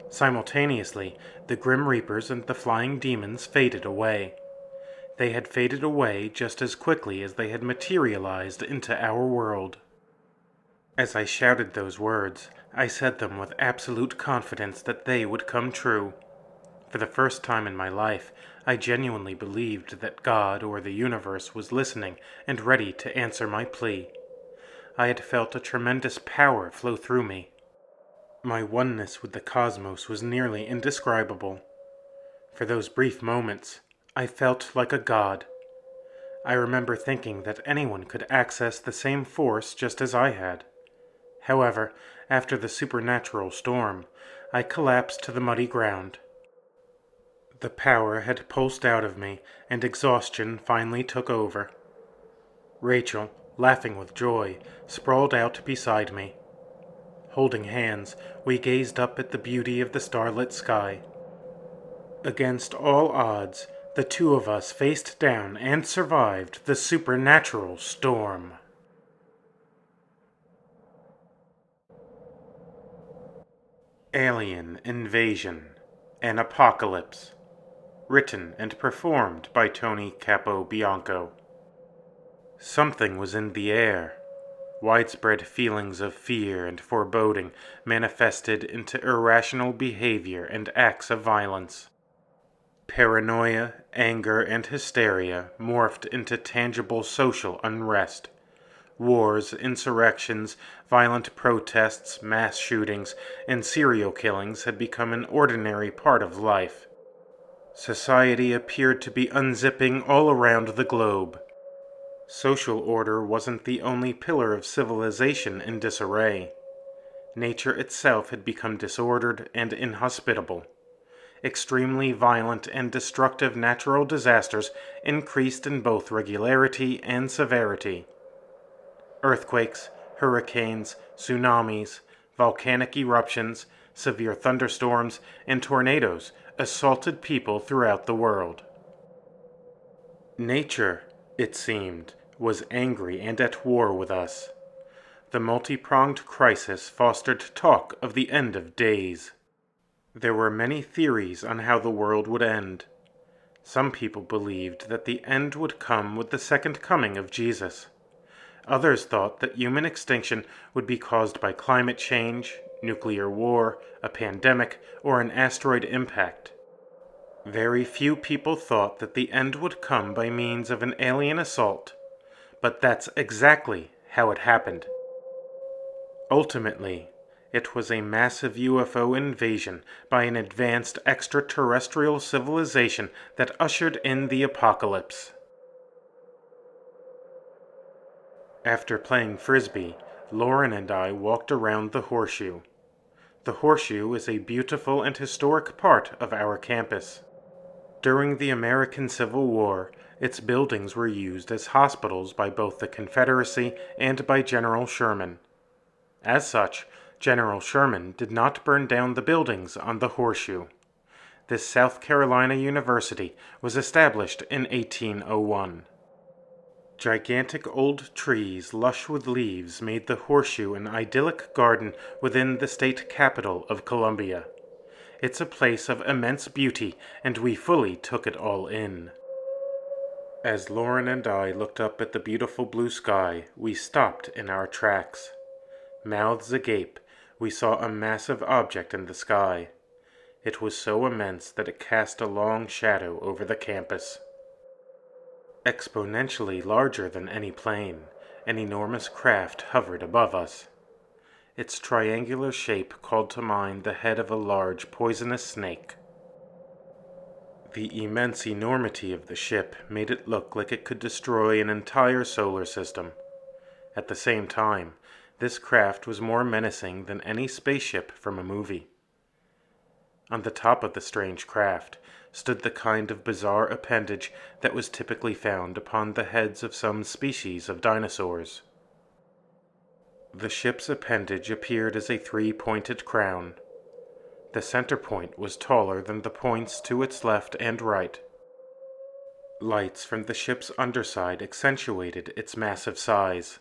Simultaneously, the Grim Reapers and the flying demons faded away. They had faded away just as quickly as they had materialized into our world. As I shouted those words, I said them with absolute confidence that they would come true. For the first time in my life, I genuinely believed that God or the universe was listening and ready to answer my plea. I had felt a tremendous power flow through me. My oneness with the cosmos was nearly indescribable. For those brief moments, I felt like a god. I remember thinking that anyone could access the same force just as I had. However, after the supernatural storm, I collapsed to the muddy ground. The power had pulsed out of me, and exhaustion finally took over. Rachel, laughing with joy, sprawled out beside me. Holding hands, we gazed up at the beauty of the starlit sky. Against all odds, the two of us faced down and survived the supernatural storm. Alien Invasion, an Apocalypse. Written and performed by Tony Capobianco. Something was in the air. Widespread feelings of fear and foreboding manifested into irrational behavior and acts of violence. Paranoia, anger, and hysteria morphed into tangible social unrest. Wars, insurrections, violent protests, mass shootings, and serial killings had become an ordinary part of life. Society appeared to be unzipping all around the globe. Social order wasn't the only pillar of civilization in disarray. Nature itself had become disordered and inhospitable. Extremely violent and destructive natural disasters increased in both regularity and severity. Earthquakes, hurricanes, tsunamis, volcanic eruptions, severe thunderstorms, and tornadoes assaulted people throughout the world. Nature, it seemed, was angry and at war with us. The multi-pronged crisis fostered talk of the end of days. There were many theories on how the world would end. Some people believed that the end would come with the second coming of Jesus. Others thought that human extinction would be caused by climate change, nuclear war, a pandemic, or an asteroid impact. Very few people thought that the end would come by means of an alien assault, but that's exactly how it happened. Ultimately, it was a massive UFO invasion by an advanced extraterrestrial civilization that ushered in the apocalypse. After playing Frisbee, Lauren and I walked around the Horseshoe. The Horseshoe is a beautiful and historic part of our campus. During the American Civil War, its buildings were used as hospitals by both the Confederacy and by General Sherman. As such, General Sherman did not burn down the buildings on the Horseshoe. This South Carolina university was established in 1801. Gigantic old trees lush with leaves made the Horseshoe an idyllic garden within the state capital of Columbia. It's a place of immense beauty, and we fully took it all in. As Lauren and I looked up at the beautiful blue sky, we stopped in our tracks. Mouths agape, we saw a massive object in the sky. It was so immense that it cast a long shadow over the campus. Exponentially larger than any plane, an enormous craft hovered above us. Its triangular shape called to mind the head of a large poisonous snake. The immense enormity of the ship made it look like it could destroy an entire solar system. At the same time, this craft was more menacing than any spaceship from a movie. On the top of the strange craft stood the kind of bizarre appendage that was typically found upon the heads of some species of dinosaurs. The ship's appendage appeared as a three-pointed crown. The center point was taller than the points to its left and right. Lights from the ship's underside accentuated its massive size.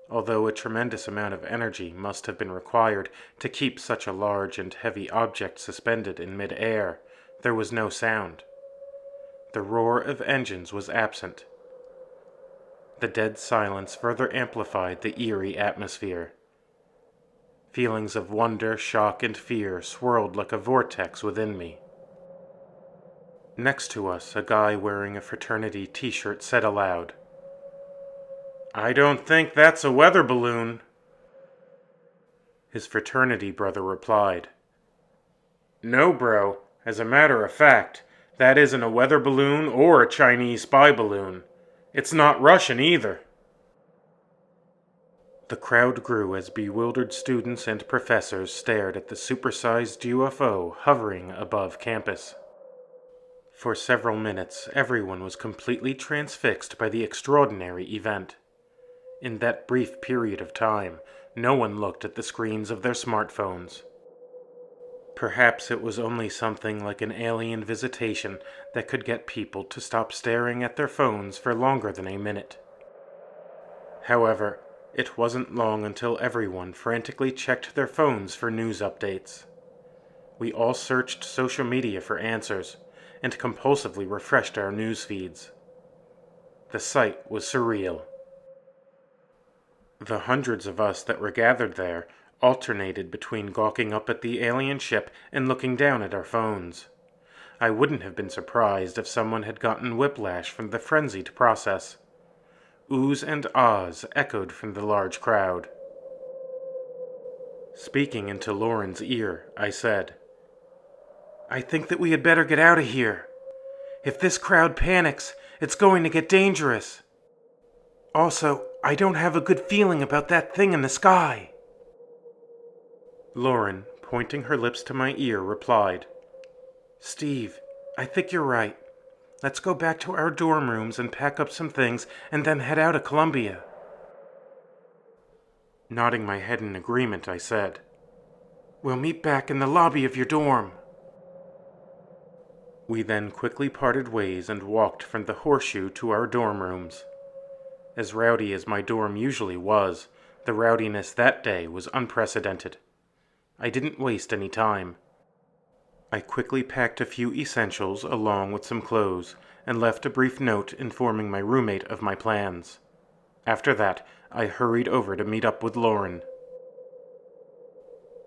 Although a tremendous amount of energy must have been required to keep such a large and heavy object suspended in mid-air, there was no sound. The roar of engines was absent. The dead silence further amplified the eerie atmosphere. Feelings of wonder, shock, and fear swirled like a vortex within me. Next to us, a guy wearing a fraternity t-shirt said aloud, "I don't think that's a weather balloon." His fraternity brother replied, "No, bro. As a matter of fact, that isn't a weather balloon or a Chinese spy balloon. It's not Russian either." The crowd grew as bewildered students and professors stared at the supersized UFO hovering above campus. For several minutes, everyone was completely transfixed by the extraordinary event. In that brief period of time, No one looked at the screens of their smartphones. Perhaps it was only something like an alien visitation that could get people to stop staring at their phones for longer than a minute. However, it wasn't long until everyone frantically checked their phones for news updates. We all searched social media for answers, and compulsively refreshed our news feeds. The sight was surreal. The hundreds of us that were gathered there alternated between gawking up at the alien ship and looking down at our phones. I wouldn't have been surprised if someone had gotten whiplash from the frenzied process. Oohs and ahs echoed from the large crowd. Speaking into Lauren's ear, I said, "I think that we had better get out of here. If this crowd panics, it's going to get dangerous. Also, I don't have a good feeling about that thing in the sky." Lauren, pointing her lips to my ear, replied, "Steve, I think you're right. Let's go back to our dorm rooms and pack up some things and then head out of Columbia." Nodding my head in agreement, I said, "We'll meet back in the lobby of your dorm." We then quickly parted ways and walked from the Horseshoe to our dorm rooms. As rowdy as my dorm usually was, the rowdiness that day was unprecedented. I didn't waste any time. I quickly packed a few essentials along with some clothes, and left a brief note informing my roommate of my plans. After that, I hurried over to meet up with Lauren.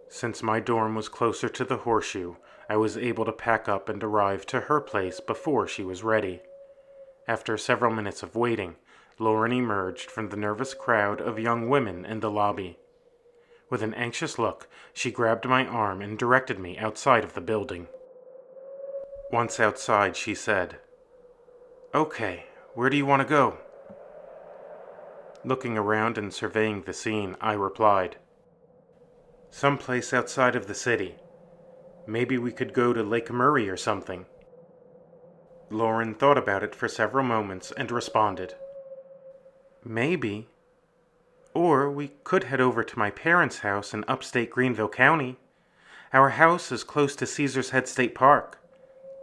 Since my dorm was closer to the Horseshoe, I was able to pack up and arrive to her place before she was ready. After several minutes of waiting, Lauren emerged from the nervous crowd of young women in the lobby. With an anxious look, she grabbed my arm and directed me outside of the building. Once outside, she said, "Okay, where do you want to go?" Looking around and surveying the scene, I replied, "Someplace outside of the city. Maybe we could go to Lake Murray or something." Lauren thought about it for several moments and responded, "Maybe. Or we could head over to my parents' house in upstate Greenville County. Our house is close to Caesar's Head State Park.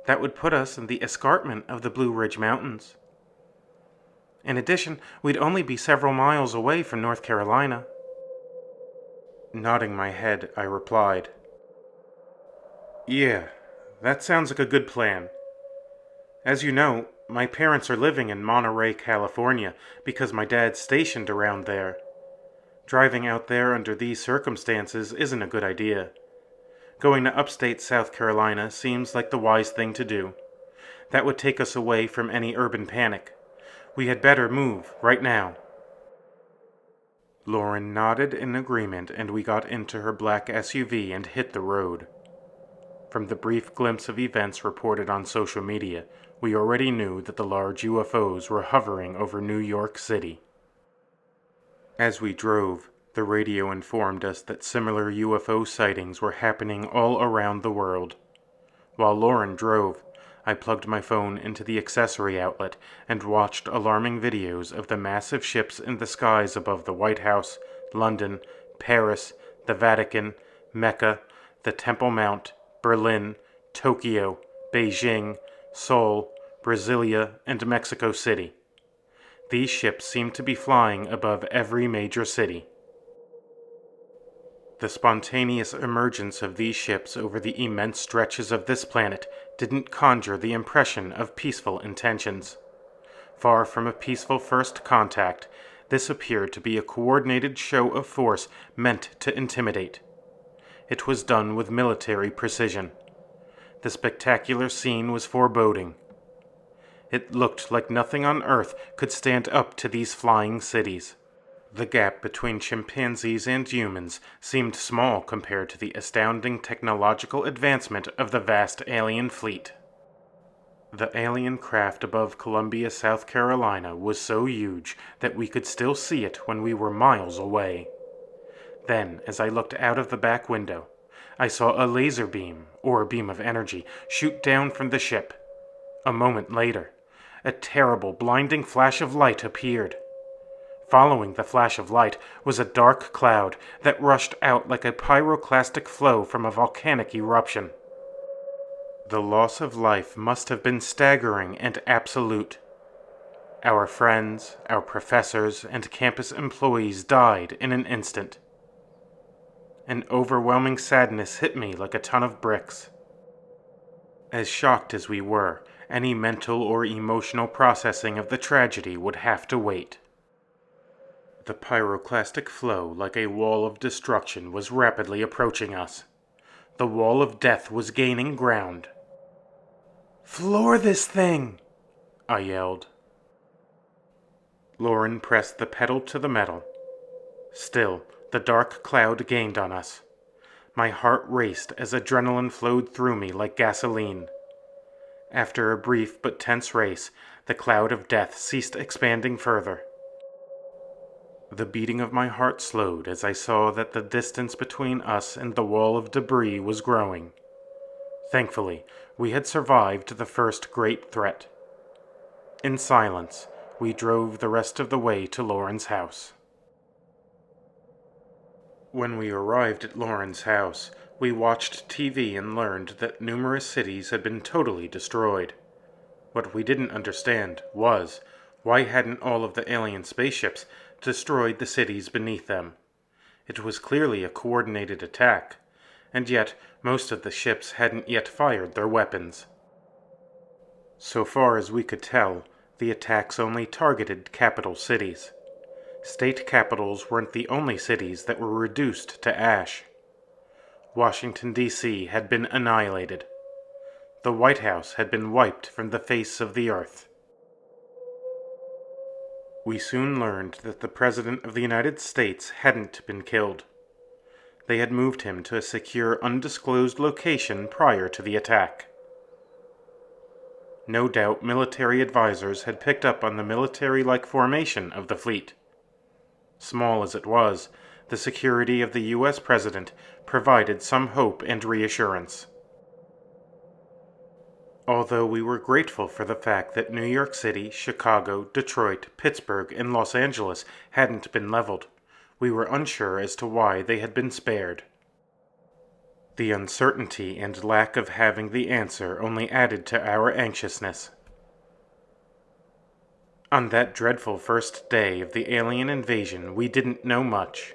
That would put us in the escarpment of the Blue Ridge Mountains. In addition, we'd only be several miles away from North Carolina." Nodding my head, I replied, "Yeah, that sounds like a good plan. As you know, my parents are living in Monterey, California, because my dad's stationed around there. Driving out there under these circumstances isn't a good idea. Going to upstate South Carolina seems like the wise thing to do. That would take us away from any urban panic. We had better move right now." Lauren nodded in agreement, and we got into her black SUV and hit the road. From the brief glimpse of events reported on social media, we already knew that the large UFOs were hovering over New York City. As we drove, the radio informed us that similar UFO sightings were happening all around the world. While Lauren drove, I plugged my phone into the accessory outlet and watched alarming videos of the massive ships in the skies above the White House, London, Paris, the Vatican, Mecca, the Temple Mount, Berlin, Tokyo, Beijing, Seoul, Brasilia, and Mexico City. These ships seemed to be flying above every major city. The spontaneous emergence of these ships over the immense stretches of this planet didn't conjure the impression of peaceful intentions. Far from a peaceful first contact, this appeared to be a coordinated show of force meant to intimidate. It was done with military precision. The spectacular scene was foreboding. It looked like nothing on Earth could stand up to these flying cities. The gap between chimpanzees and humans seemed small compared to the astounding technological advancement of the vast alien fleet. The alien craft above Columbia, South Carolina was so huge that we could still see it when we were miles away. Then, as I looked out of the back window, I saw a laser beam, or a beam of energy, shoot down from the ship. A moment later, a terrible, blinding flash of light appeared. Following the flash of light was a dark cloud that rushed out like a pyroclastic flow from a volcanic eruption. The loss of life must have been staggering and absolute. Our friends, our professors, and campus employees died in an instant. An overwhelming sadness hit me like a ton of bricks. As shocked as we were, any mental or emotional processing of the tragedy would have to wait. The pyroclastic flow, like a wall of destruction, was rapidly approaching us. The wall of death was gaining ground. "Floor this thing!" I yelled. Lauren pressed the pedal to the metal. Still, the dark cloud gained on us. My heart raced as adrenaline flowed through me like gasoline. After a brief but tense race, the cloud of death ceased expanding further. The beating of my heart slowed as I saw that the distance between us and the wall of debris was growing. Thankfully, we had survived the first great threat. In silence, we drove the rest of the way to Lauren's house. When we arrived at Lauren's house, we watched TV and learned that numerous cities had been totally destroyed. What we didn't understand was, why hadn't all of the alien spaceships destroyed the cities beneath them? It was clearly a coordinated attack, and yet most of the ships hadn't yet fired their weapons. So far as we could tell, the attacks only targeted capital cities. State capitals weren't the only cities that were reduced to ash. Washington, D.C. had been annihilated. The White House had been wiped from the face of the earth. We soon learned that the President of the United States hadn't been killed. They had moved him to a secure, undisclosed location prior to the attack. No doubt military advisors had picked up on the military-like formation of the fleet. Small as it was, the security of the U.S. President provided some hope and reassurance. Although we were grateful for the fact that New York City, Chicago, Detroit, Pittsburgh, and Los Angeles hadn't been leveled, we were unsure as to why they had been spared. The uncertainty and lack of having the answer only added to our anxiousness. On that dreadful first day of the alien invasion, we didn't know much.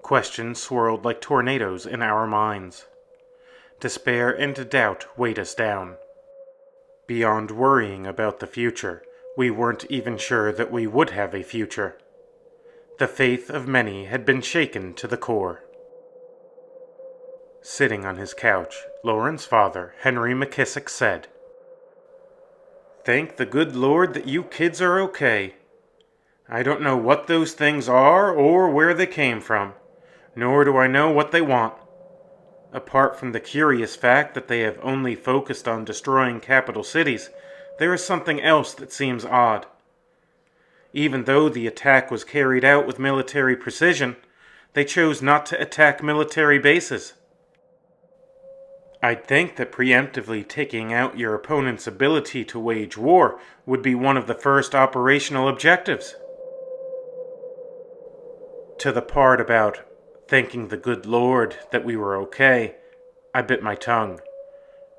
Questions swirled like tornadoes in our minds. Despair and doubt weighed us down. Beyond worrying about the future, we weren't even sure that we would have a future. The faith of many had been shaken to the core. Sitting on his couch, Lauren's father, Henry McKissick, said, "Thank the good Lord that you kids are okay. I don't know what those things are or where they came from, nor do I know what they want. Apart from the curious fact that they have only focused on destroying capital cities, there is something else that seems odd. Even though the attack was carried out with military precision, they chose not to attack military bases. I'd think that preemptively taking out your opponent's ability to wage war would be one of the first operational objectives." To the part about thanking the good Lord that we were okay, I bit my tongue.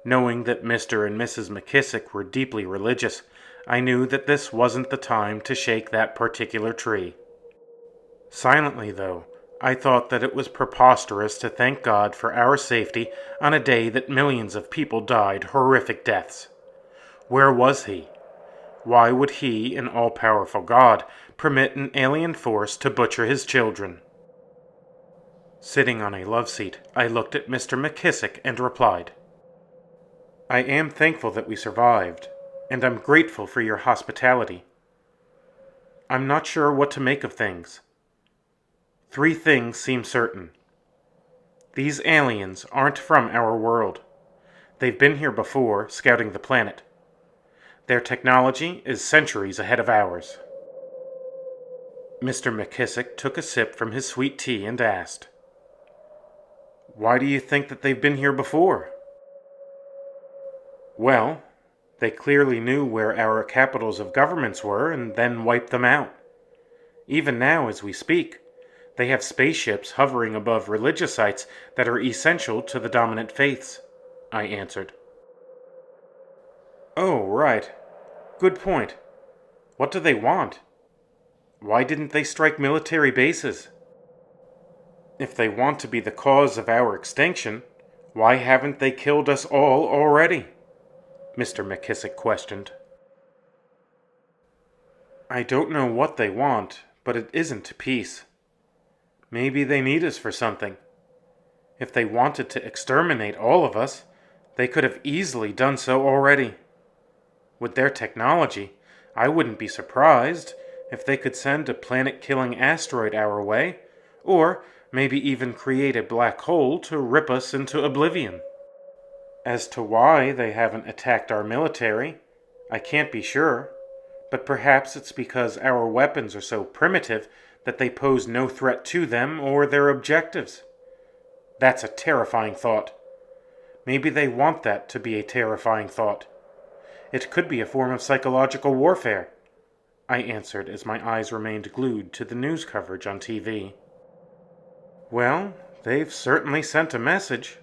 Knowing that Mr. and Mrs. McKissick were deeply religious, I knew that this wasn't the time to shake that particular tree. Silently, though, I thought that it was preposterous to thank God for our safety on a day that millions of people died horrific deaths. Where was he? Why would he, an all-powerful God, permit an alien force to butcher his children? Sitting on a love seat, I looked at Mr. McKissick and replied, "I am thankful that we survived, and I'm grateful for your hospitality. I'm not sure what to make of things. 3 things seem certain. These aliens aren't from our world. They've been here before, scouting the planet. Their technology is centuries ahead of ours." Mr. McKissick took a sip from his sweet tea and asked, "Why do you think that they've been here before?" "Well, they clearly knew where our capitals of governments were and then wiped them out. Even now, as we speak, they have spaceships hovering above religious sites that are essential to the dominant faiths, I answered. Oh, right. Good point. What do they want? Why didn't they strike military bases? If they want to be the cause of our extinction, why haven't they killed us all already? Mr. McKissick questioned. I don't know what they want, but it isn't peace. Maybe they need us for something. If they wanted to exterminate all of us, they could have easily done so already. With their technology, I wouldn't be surprised if they could send a planet-killing asteroid our way, or maybe even create a black hole to rip us into oblivion. As to why they haven't attacked our military, I can't be sure, but perhaps it's because our weapons are so primitive that they pose no threat to them or their objectives. That's a terrifying thought. Maybe they want that to be a terrifying thought. It could be a form of psychological warfare, I answered as my eyes remained glued to the news coverage on TV. Well, they've certainly sent a message,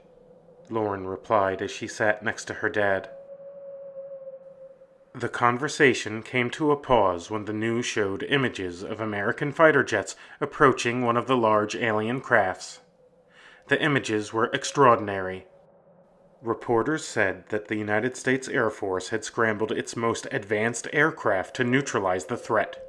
Lauren replied as she sat next to her dad. The conversation came to a pause when the news showed images of American fighter jets approaching one of the large alien crafts. The images were extraordinary. Reporters said that the United States Air Force had scrambled its most advanced aircraft to neutralize the threat.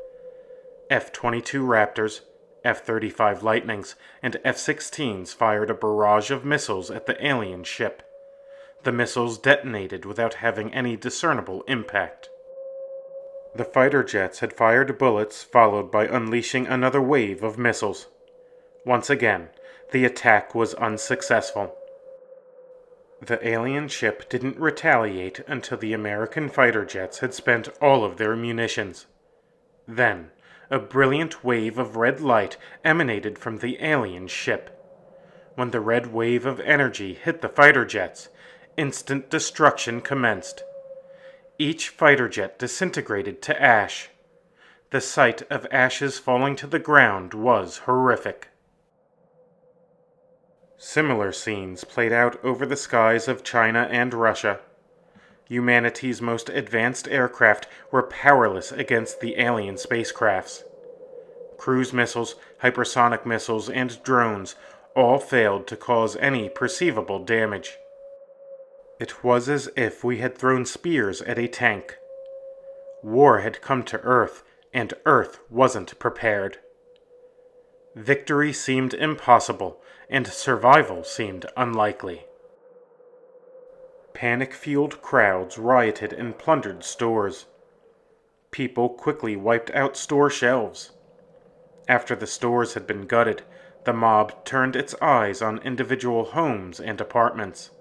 F-22 Raptors, F-35 Lightnings, and F-16s fired a barrage of missiles at the alien ship. The missiles detonated without having any discernible impact. The fighter jets had fired bullets followed by unleashing another wave of missiles. Once again, the attack was unsuccessful. The alien ship didn't retaliate until the American fighter jets had spent all of their munitions. Then, a brilliant wave of red light emanated from the alien ship. When the red wave of energy hit the fighter jets, instant destruction commenced. Each fighter jet disintegrated to ash. The sight of ashes falling to the ground was horrific. Similar scenes played out over the skies of China and Russia. Humanity's most advanced aircraft were powerless against the alien spacecrafts. Cruise missiles, hypersonic missiles, and drones all failed to cause any perceivable damage. It was as if we had thrown spears at a tank. War had come to Earth, and Earth wasn't prepared. Victory seemed impossible, and survival seemed unlikely. Panic-fueled crowds rioted and plundered stores. People quickly wiped out store shelves. After the stores had been gutted, the mob turned its eyes on individual homes and apartments.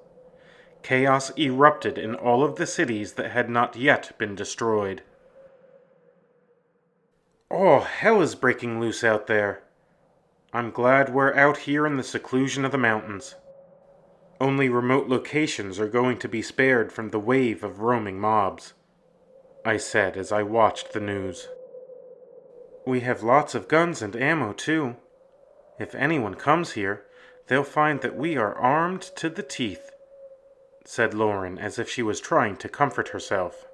Chaos erupted in all of the cities that had not yet been destroyed. Oh, hell is breaking loose out there. I'm glad we're out here in the seclusion of the mountains. Only remote locations are going to be spared from the wave of roaming mobs, I said as I watched the news. We have lots of guns and ammo, too. If anyone comes here, they'll find that we are armed to the teeth, said Lauren as if she was trying to comfort herself.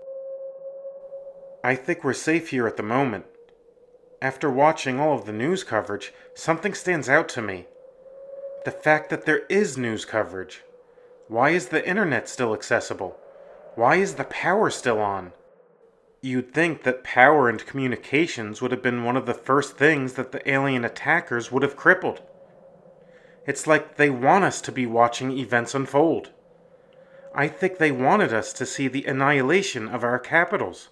I think we're safe here at the moment. After watching all of the news coverage, something stands out to me. The fact that there is news coverage. Why is the internet still accessible? Why is the power still on? You'd think that power and communications would have been one of the first things that the alien attackers would have crippled. It's like they want us to be watching events unfold. I think they wanted us to see the annihilation of our capitals.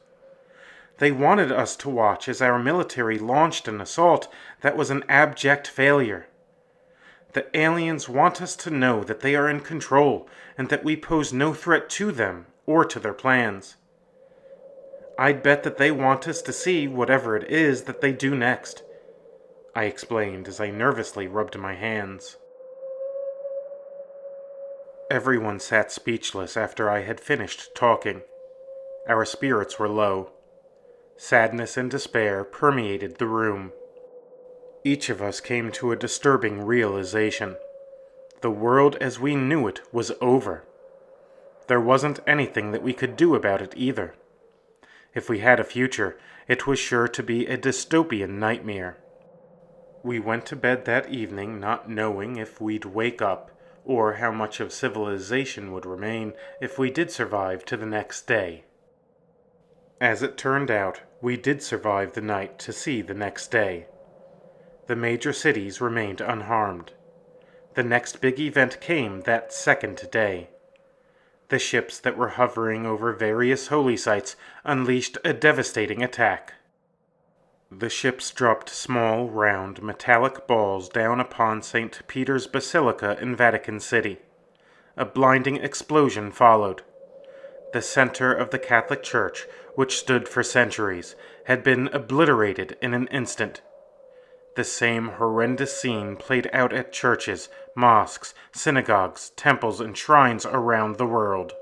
They wanted us to watch as our military launched an assault that was an abject failure. The aliens want us to know that they are in control and that we pose no threat to them or to their plans. I'd bet that they want us to see whatever it is that they do next, I explained as I nervously rubbed my hands. Everyone sat speechless after I had finished talking. Our spirits were low. Sadness and despair permeated the room. Each of us came to a disturbing realization. The world as we knew it was over. There wasn't anything that we could do about it either. If we had a future, it was sure to be a dystopian nightmare. We went to bed that evening not knowing if we'd wake up, or how much of civilization would remain if we did survive to the next day. As it turned out, we did survive the night to see the next day. The major cities remained unharmed. The next big event came that second day. The ships that were hovering over various holy sites unleashed a devastating attack. The ships dropped small, round, metallic balls down upon St. Peter's Basilica in Vatican City. A blinding explosion followed. The center of the Catholic Church, which stood for centuries, had been obliterated in an instant. The same horrendous scene played out at churches, mosques, synagogues, temples, and shrines around the world.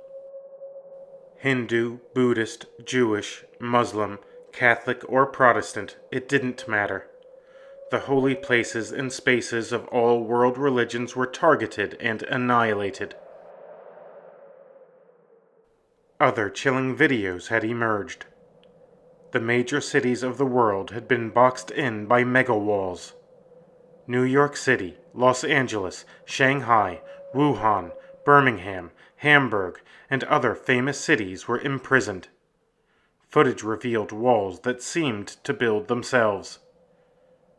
Hindu, Buddhist, Jewish, Muslim, Catholic, or Protestant, it didn't matter. The holy places and spaces of all world religions were targeted and annihilated. Other chilling videos had emerged. The major cities of the world had been boxed in by mega-walls. New York City, Los Angeles, Shanghai, Wuhan, Birmingham, Hamburg, and other famous cities were imprisoned. Footage revealed walls that seemed to build themselves.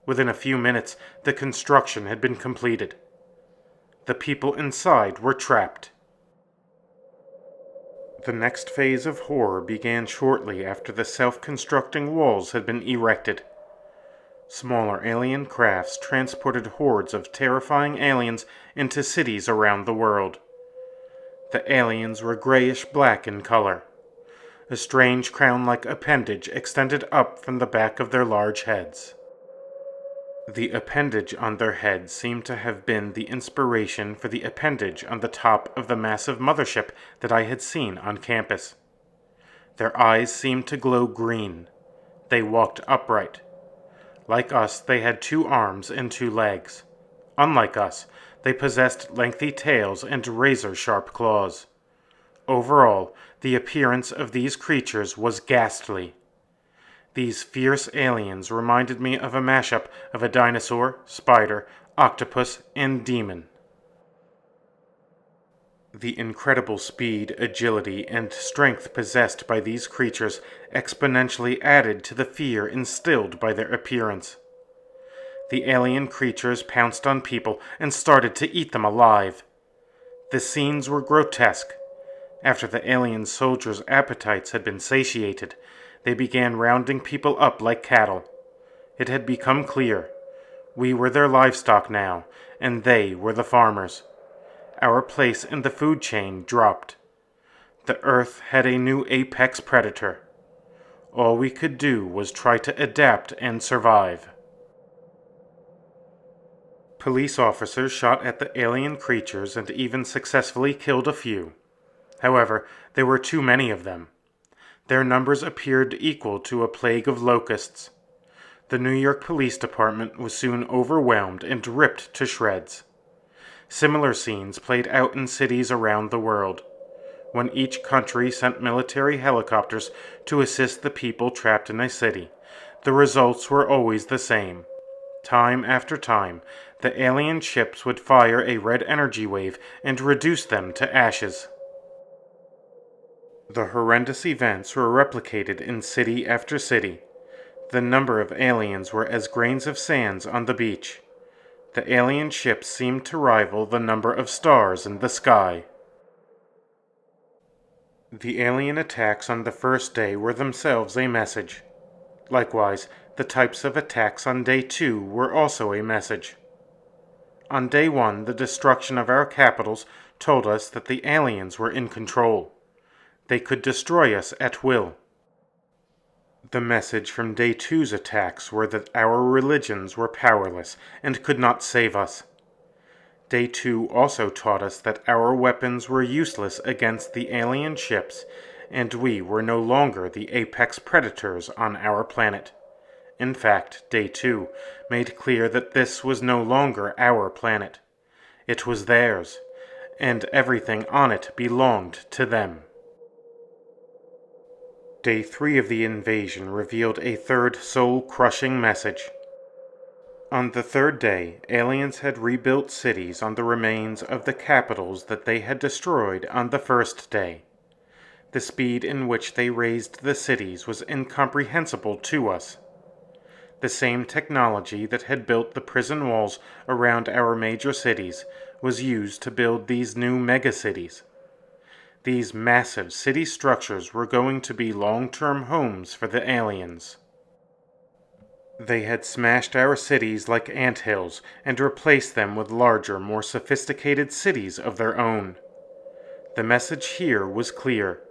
Within a few minutes, the construction had been completed. The people inside were trapped. The next phase of horror began shortly after the self-constructing walls had been erected. Smaller alien crafts transported hordes of terrifying aliens into cities around the world. The aliens were grayish-black in color. A strange crown-like appendage extended up from the back of their large heads. The appendage on their heads seemed to have been the inspiration for the appendage on the top of the massive mothership that I had seen on campus. Their eyes seemed to glow green. They walked upright. Like us, they had 2 arms and 2 legs. Unlike us, they possessed lengthy tails and razor-sharp claws. Overall, the appearance of these creatures was ghastly. These fierce aliens reminded me of a mashup of a dinosaur, spider, octopus, and demon. The incredible speed, agility, and strength possessed by these creatures exponentially added to the fear instilled by their appearance. The alien creatures pounced on people and started to eat them alive. The scenes were grotesque. After the alien soldiers' appetites had been satiated, they began rounding people up like cattle. It had become clear. We were their livestock now, and they were the farmers. Our place in the food chain dropped. The Earth had a new apex predator. All we could do was try to adapt and survive. Police officers shot at the alien creatures and even successfully killed a few. However, there were too many of them. Their numbers appeared equal to a plague of locusts. The New York Police Department was soon overwhelmed and ripped to shreds. Similar scenes played out in cities around the world. When each country sent military helicopters to assist the people trapped in a city, the results were always the same. Time after time, the alien ships would fire a red energy wave and reduce them to ashes. The horrendous events were replicated in city after city. The number of aliens were as grains of sand on the beach. The alien ships seemed to rival the number of stars in the sky. The alien attacks on the first day were themselves a message. Likewise, the types of attacks on day 2 were also a message. On day 1, the destruction of our capitals told us that the aliens were in control. They could destroy us at will. The message from day 2's attacks were that our religions were powerless and could not save us. Day 2 also taught us that our weapons were useless against the alien ships, and we were no longer the apex predators on our planet. In fact, Day 2 made clear that this was no longer our planet. It was theirs, and everything on it belonged to them. Day 3 of the invasion revealed a third soul-crushing message. On the third day, aliens had rebuilt cities on the remains of the capitals that they had destroyed on the first day. The speed in which they raised the cities was incomprehensible to us. The same technology that had built the prison walls around our major cities was used to build these new megacities. These massive city structures were going to be long-term homes for the aliens. They had smashed our cities like anthills and replaced them with larger, more sophisticated cities of their own. The message here was clear.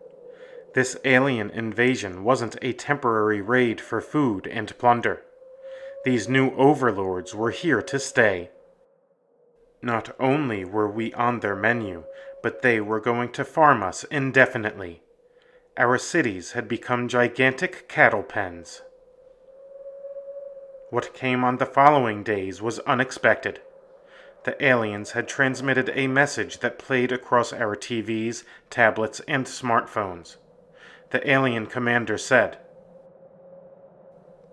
This alien invasion wasn't a temporary raid for food and plunder. These new overlords were here to stay. Not only were we on their menu, but they were going to farm us indefinitely. Our cities had become gigantic cattle pens. What came on the following days was unexpected. The aliens had transmitted a message that played across our TVs, tablets, and smartphones. The alien commander said,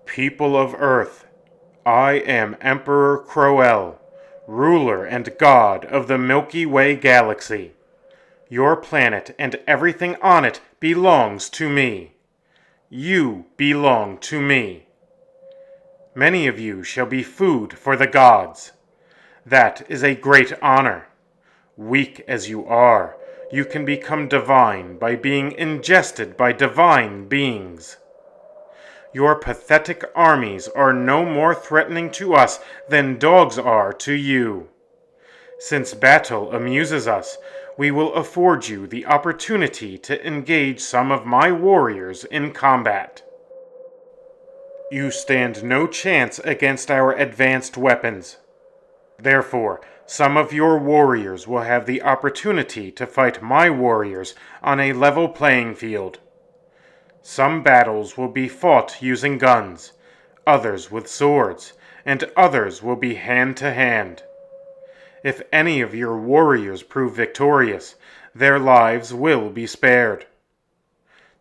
"People of Earth, I am Emperor Crowell, ruler and god of the Milky Way galaxy. Your planet and everything on it belongs to me. You belong to me. Many of you shall be food for the gods. That is a great honor. Weak as you are, you can become divine by being ingested by divine beings. Your pathetic armies are no more threatening to us than dogs are to you. Since battle amuses us, we will afford you the opportunity to engage some of my warriors in combat. You stand no chance against our advanced weapons. Therefore, some of your warriors will have the opportunity to fight my warriors on a level playing field. Some battles will be fought using guns, others with swords, and others will be hand to hand. If any of your warriors prove victorious, their lives will be spared.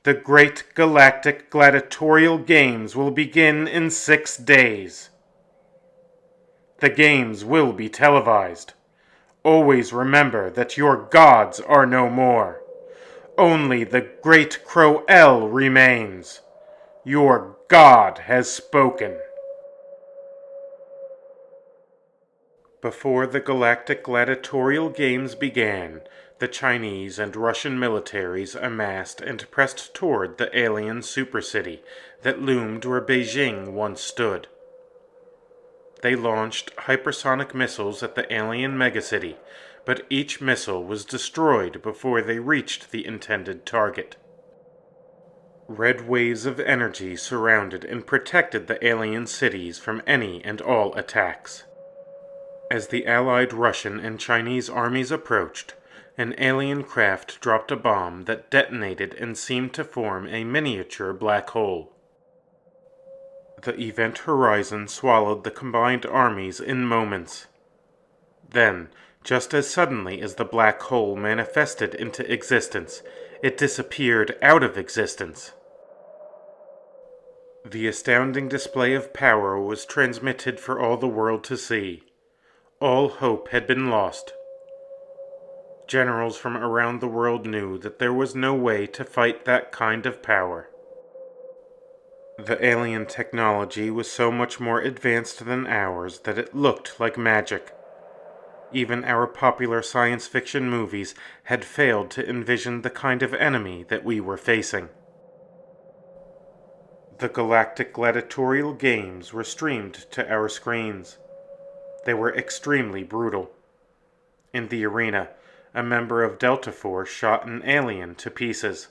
The Great Galactic Gladiatorial Games will begin in 6 days. The games will be televised. Always remember that your gods are no more. Only the Great Crow-El remains. Your god has spoken." Before the Galactic Gladiatorial Games began, the Chinese and Russian militaries amassed and pressed toward the alien supercity that loomed where Beijing once stood. They launched hypersonic missiles at the alien megacity, but each missile was destroyed before they reached the intended target. Red waves of energy surrounded and protected the alien cities from any and all attacks. As the allied Russian and Chinese armies approached, an alien craft dropped a bomb that detonated and seemed to form a miniature black hole. The event horizon swallowed the combined armies in moments. Then, just as suddenly as the black hole manifested into existence, it disappeared out of existence. The astounding display of power was transmitted for all the world to see. All hope had been lost. Generals from around the world knew that there was no way to fight that kind of power. The alien technology was so much more advanced than ours that it looked like magic. Even our popular science fiction movies had failed to envision the kind of enemy that we were facing. The Galactic Gladiatorial Games were streamed to our screens. They were extremely brutal. In the arena, a member of Delta Force shot an alien to pieces.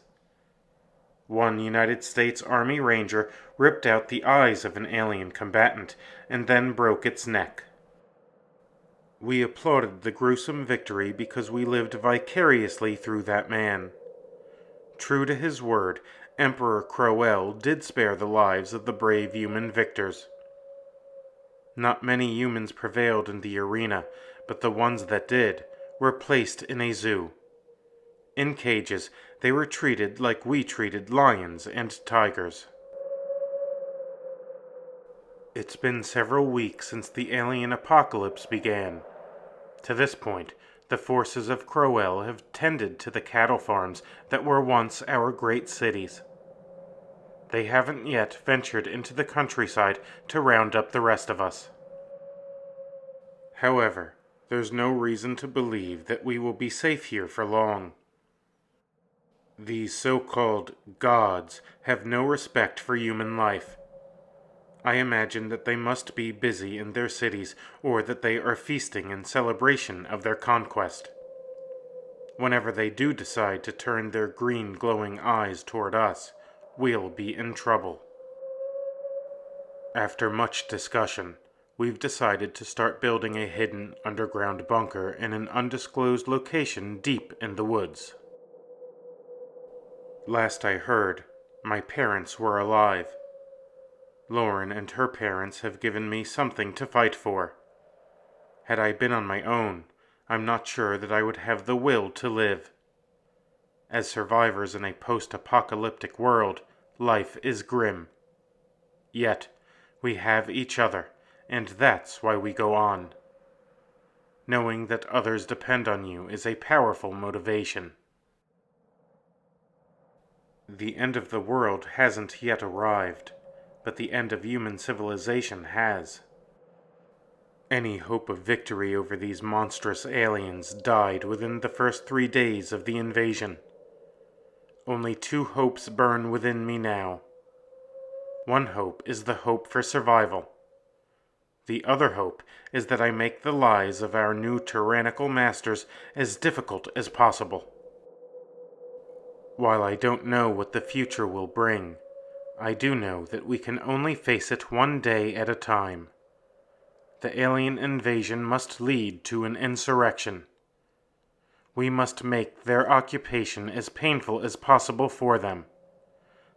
One United States Army Ranger ripped out the eyes of an alien combatant and then broke its neck. We applauded the gruesome victory because we lived vicariously through that man. True to his word, Emperor Crowell did spare the lives of the brave human victors. Not many humans prevailed in the arena, but the ones that did were placed in a zoo. In cages, they were treated like we treated lions and tigers. It's been several weeks since the alien apocalypse began. To this point, the forces of Crowell have tended to the cattle farms that were once our great cities. They haven't yet ventured into the countryside to round up the rest of us. However, there's no reason to believe that we will be safe here for long. These so-called gods have no respect for human life. I imagine that they must be busy in their cities, or that they are feasting in celebration of their conquest. Whenever they do decide to turn their green glowing eyes toward us, we'll be in trouble. After much discussion, we've decided to start building a hidden underground bunker in an undisclosed location deep in the woods. Last I heard, my parents were alive. Lauren and her parents have given me something to fight for. Had I been on my own, I'm not sure that I would have the will to live. As survivors in a post-apocalyptic world, life is grim. Yet, we have each other, and that's why we go on. Knowing that others depend on you is a powerful motivation. The end of the world hasn't yet arrived, but the end of human civilization has. Any hope of victory over these monstrous aliens died within the first 3 days of the invasion. Only 2 hopes burn within me now. One hope is the hope for survival. The other hope is that I make the lives of our new tyrannical masters as difficult as possible. While I don't know what the future will bring, I do know that we can only face it one day at a time. The alien invasion must lead to an insurrection. We must make their occupation as painful as possible for them.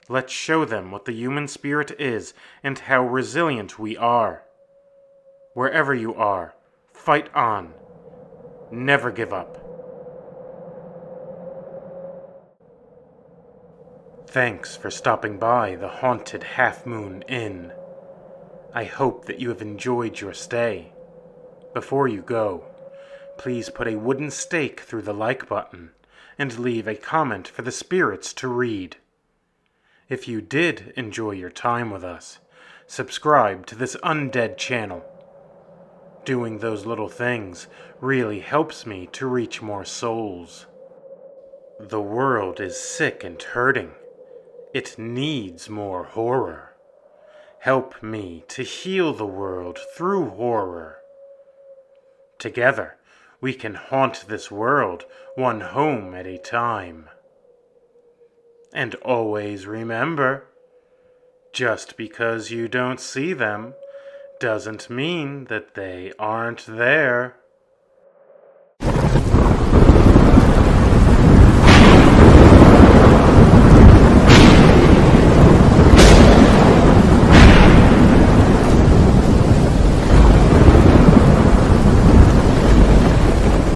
Let's show them what the human spirit is and how resilient we are. Wherever you are, fight on. Never give up. Thanks for stopping by the haunted Half Moon Inn. I hope that you have enjoyed your stay. Before you go, please put a wooden stake through the like button and leave a comment for the spirits to read. If you did enjoy your time with us, subscribe to this undead channel. Doing those little things really helps me to reach more souls. The world is sick and hurting. It needs more horror. Help me to heal the world through horror. Together, we can haunt this world one home at a time. And always remember, just because you don't see them doesn't mean that they aren't there.